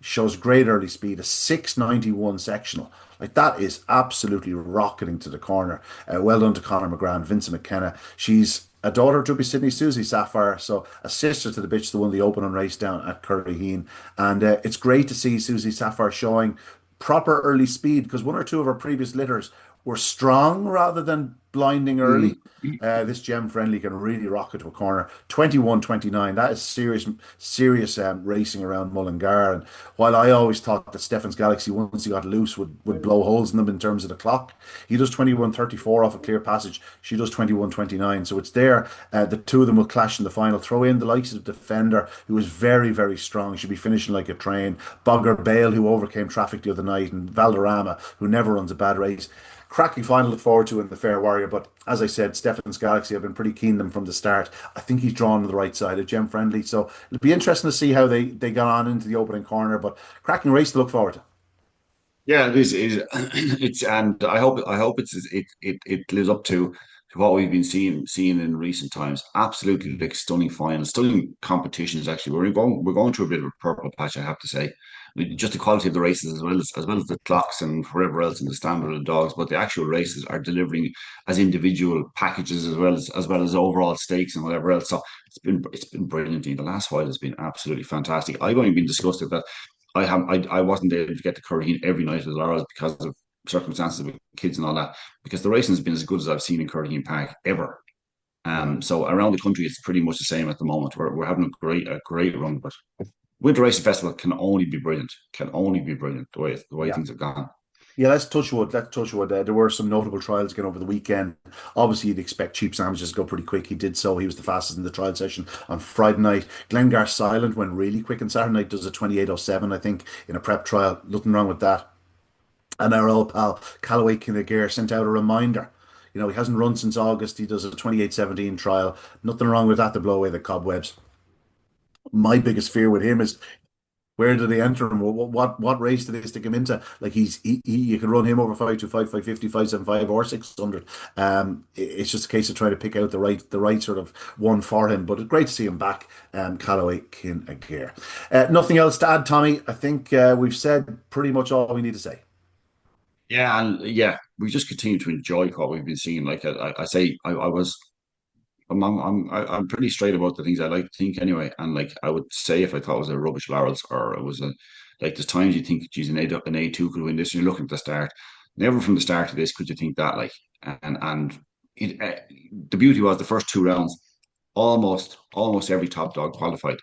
shows great early speed, a 691 sectional. Like that is absolutely rocketing to the corner. Well done to Conor McGrath, Vincent McKenna. She's a daughter of Druby Sydney, Susie Sapphire, so a sister to the bitch that won the opening race down at Curryheen. And it's great to see Susie Sapphire showing proper early speed because one or two of her previous litters were strong rather than blinding Mm. early. This gem friendly can really rock it to a corner. 21-29. That is serious racing around Mullingar. And while I always thought that Stefan's Galaxy, once he got loose, would blow holes in them in terms of the clock, he does 21-34 off a clear passage. She does 21-29. So it's there. The two of them will clash in the final. Throw in the likes of Defender, who was very, very strong. Should be finishing like a train. Bogger Bale, who overcame traffic the other night. And Valderrama, who never runs a bad race. Cracking final to look forward to in the Fair Warrior. But as I said, Stefan's Galaxy, I've been pretty keen on them from the start. I think he's drawn to the right side of Gem Friendly. So it'll be interesting to see how they got on into the opening corner. But cracking race to look forward to. Yeah, it is. It's, and I hope it lives up to what we've been seeing in recent times. Absolutely, like stunning finals, stunning competitions. Actually, we're going through a bit of a purple patch, I have to say. Just the quality of the races, as well as the clocks and whatever else, and the standard of the dogs. But the actual races are delivering as individual packages, as well as overall stakes and whatever else. So it's been brilliant. The last while has been absolutely fantastic. I've only been disgusted that I wasn't able to get to Curraheen every night with Laurels because of circumstances with kids and all that. Because the racing has been as good as I've seen in Curraheen Park ever. Yeah. So around the country, it's pretty much the same at the moment. We're having a great run, but Winter Racing Festival can only be brilliant. Can only be brilliant the way Yeah. things have gone. Yeah, let's touch wood. Let's touch wood. There were some notable trials again over the weekend. Obviously, you'd expect Cheap Sandwiches to go pretty quick. He did so. He was the fastest in the trial session on Friday night. Glengar Silent went really quick on Saturday night. Does a 28:07, I think, in a prep trial. Nothing wrong with that. And our old pal Callaway Kinnegear sent out a reminder. He hasn't run since August. He does a 28:17 trial. Nothing wrong with that to blow away the cobwebs. My biggest fear with him is where do they enter him? What race do they stick him into? Like you could run him over 525, 550, 575 or 600. It's just a case of trying to pick out the right sort of one for him. But it's great to see him back. Callaway Kinnegear. Nothing else to add, Tommy. I think we've said pretty much all we need to say. Yeah, and yeah, we just continue to enjoy what we've been seeing. Like I say, I was I'm pretty straight about the things I like to think anyway. And like I would say, if I thought it was a rubbish Laurels or it was a like, there's times you think, geez, an A2 could win this, and you're looking at the start. Never from the start of this could you think that, like. And it the beauty was the first two rounds, almost every top dog qualified.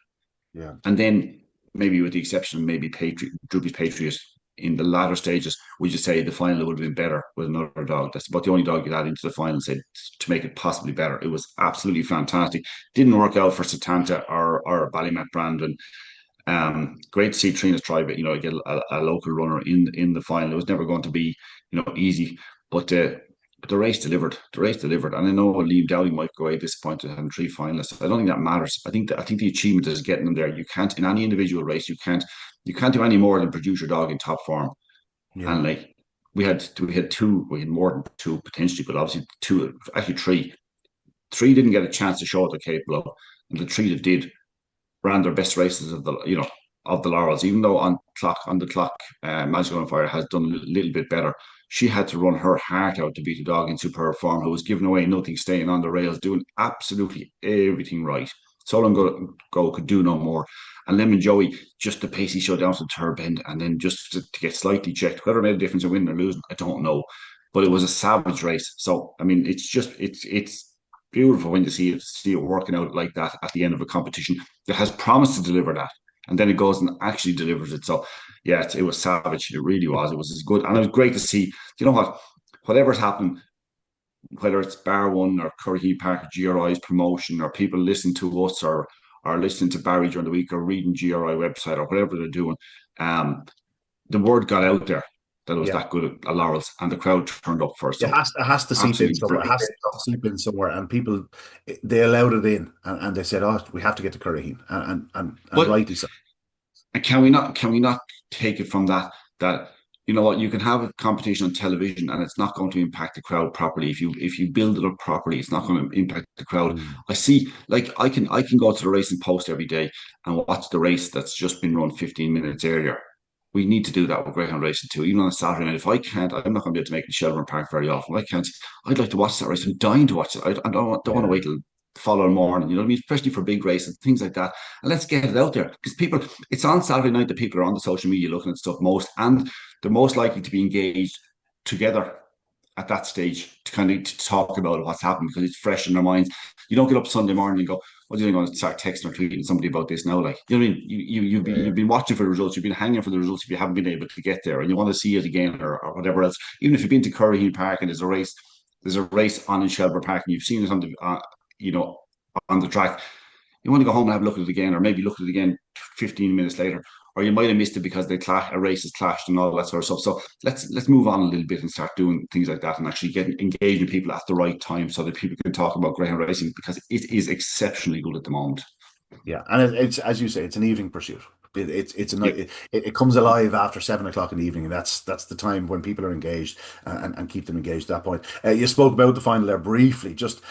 Yeah. And then maybe with the exception of maybe Droopy's Patriot in the latter stages, we just say the final would have been better with another dog. That's about the only dog you add into the final, said, to make it possibly better. It was absolutely fantastic. Didn't work out for Satanta or Ballymac Brandon. Great to see Trina's try, but get a local runner in the final. It was never going to be easy, but the race delivered. The race delivered, and I know Liam Dowdy might go away disappointed having three finalists. I don't think that matters. I think the achievement is getting them there. You can't, in any individual race, you can't do any more than produce your dog in top form. Yeah. And like we had more than two potentially, but obviously two, actually three. Three didn't get a chance to show what they're capable of, and the three that did ran their best races of the Laurels. Even though on the clock, Magical on Fire has done a little bit better. She had to run her heart out to beat a dog in superb form who was giving away nothing, staying on the rails, doing absolutely everything right. Solon Go could do no more. And Lemon Joey, just the pace he showed down to the third bend, and then just to get slightly checked. Whether it made a difference in winning or losing, I don't know. But it was a savage race. So I mean, it's beautiful when you see it working out like that at the end of a competition that has promised to deliver that, and then it goes and actually delivers it. So yeah, it was savage. It really was. It was as good, and it was great to see. You know what? Whatever's happened, whether it's Bar One or Currahee Park, GRI's promotion, or people listening to us or listening to Barry during the week or reading GRI website or whatever they're doing, um, the word got out there that it was Yeah. that good at Laurels, and the crowd turned up for it. It So has to seep in absolutely somewhere. It brilliant. has to seep in somewhere, and people they allowed it in, and they said, "Oh, we have to get to Curraheen," and But rightly so. And can we not take it from that you know what, you can have a competition on television and it's not going to impact the crowd properly. If you build it up properly, it's not going to impact the crowd. Mm. I see, like I can go to the racing post every day and watch the race that's just been run 15 minutes earlier. We need to do that with Greyhound racing too, even on a Saturday night. If I can't, I'm not going to be able to make it to Shelbourne Park very often. If I can't, I'd like to watch that race. I'm dying to watch it. I don't want to Yeah. wait till the following morning. You know what I mean? Especially for big races, things like that. And let's get it out there because people. It's on Saturday night that people are on the social media looking at stuff most, and they're most likely to be engaged together. at that stage to kind of to talk about what's happened because it's fresh in their minds. You don't get up Sunday morning and go, "What are you going to start texting or tweeting somebody about this now?" Like, you know what I mean? You've been watching for the results, you've been hanging for the results if you haven't been able to get there, and you want to see it again or whatever else. Even if you've been to Curraheen Park and there's a race on in Shelbourne Park and you've seen it on the you know on the track. You want to go home and have a look at it again, or maybe look at it again 15 minutes later, or you might have missed it because a race has clashed and all that sort of stuff. So let's move on a little bit and start doing things like that and actually engaging people at the right time so that people can talk about greyhound racing because it is exceptionally good at the moment. Yeah, and it's as you say, it's an evening pursuit. Yeah. It comes alive after 7 o'clock in the evening, and that's the time when people are engaged and keep them engaged at that point. You spoke about the final there briefly. Just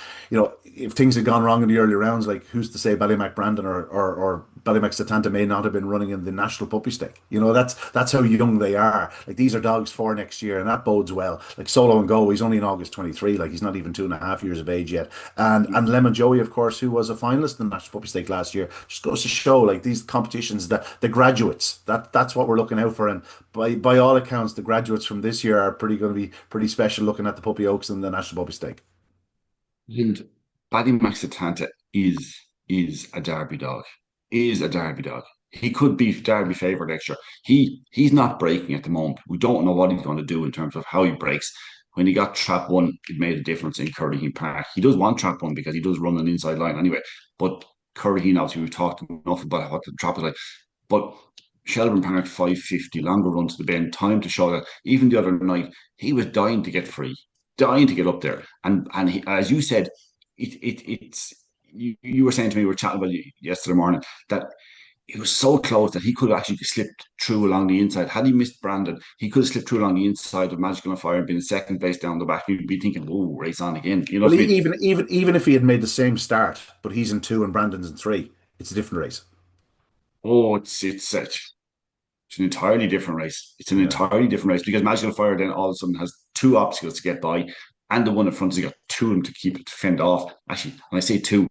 if things had gone wrong in the early rounds, like who's to say Ballymac Brandon or Ballymac Satanta may not have been running in the National Puppy Stake. That's how young they are. Like these are dogs for next year, and that bodes well. Like Solo and Go, he's only in August 23. Like he's not even 2.5 years of age yet. And Lemon Joey, of course, who was a finalist in the National Puppy Stake last year, just goes to show like these competitions that the graduates that's what we're looking out for. And by all accounts, the graduates from this year are going to be pretty special. Looking at the Puppy Oaks and the National Puppy Stake. And Ballymac Satanta is a Derby dog. Is a Derby dog. He could be Derby favourite next year. He's not breaking at the moment. We don't know what he's going to do in terms of how he breaks. When he got trap one, it made a difference in Curraheen Park. He does want trap one because he does run an inside line anyway. But Curraheen, obviously, we've talked enough about what the trap is like. But Shelbourne Park 550, longer run to the bend, time to show that. Even the other night, he was dying to get free, dying to get up there. And as you said, it's you were saying to me, we were chatting about it yesterday morning, that he was so close that he could have actually slipped through along the inside. Had he missed Brandon, he could have slipped through along the inside of Magical on Fire and been in second place down the back. You'd be thinking, "Oh, race on again." You know Well, what I mean? even if he had made the same start, but he's in two and Brandon's in three, it's a different race. Oh, it's an entirely different race. It's an Yeah. entirely different race because Magical Fire then all of a sudden has two obstacles to get by, and the one in front has got two of them to keep it to fend off. Actually, and I say two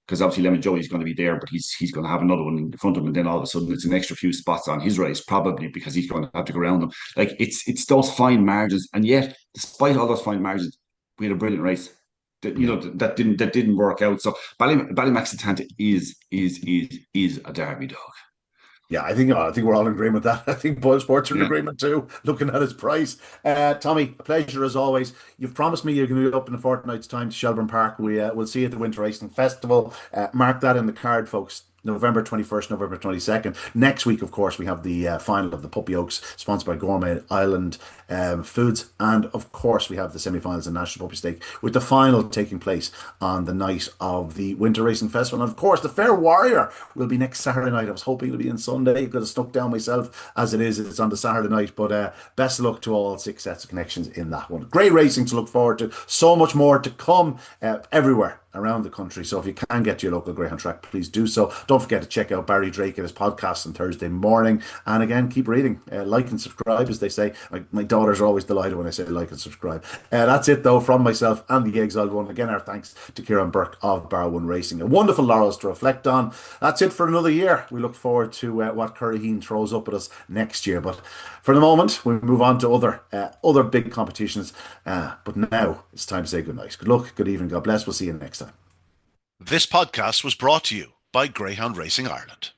because obviously Lemon Joey is going to be there, but he's going to have another one in front of him, and then all of a sudden it's an extra few spots on his race, probably because he's going to have to go around them. Like it's those fine margins, and yet despite all those fine margins, we had a brilliant race. That Yeah. that didn't work out. So Ballymac Satanta is a Derby dog. Yeah, I think we're all in agreement with that. I think Boyle Sports are in Yeah. agreement too, looking at his price. Tommy, a pleasure as always. You've promised me you're going to be up in a fortnight's time to Shelbourne Park. We'll see you at the Winter Racing Festival. Mark that in the card, folks. November 21st, November 22nd. Next week, of course, we have the final of the Puppy Oaks, sponsored by Gourmet Island Foods. And, of course, we have the semi-finals in National Puppy Stake, with the final taking place on the night of the Winter Racing Festival. And, of course, the Fair Warrior will be next Saturday night. I was hoping it'll be on Sunday. Could have snuck down myself. As it is, it's on the Saturday night. But best of luck to all 6 sets of connections in that one. Great racing to look forward to. So much more to come everywhere around the country. So if you can get to your local Greyhound track, please do so. Don't forget to check out Barry Drake and his podcast on Thursday morning. And again, keep reading, like and subscribe, as they say. My daughters are always delighted when I say like and subscribe. That's it, though, from myself and the Exiled One. Again, our thanks to Kieran Burke of Bar One Racing. A wonderful Laurels to reflect on. That's it for another year. We look forward to what Curraheen throws up at us next year. But for the moment, we move on to other big competitions. But now it's time to say goodnight. Good luck, good evening, God bless. We'll see you next time. This podcast was brought to you by Greyhound Racing Ireland.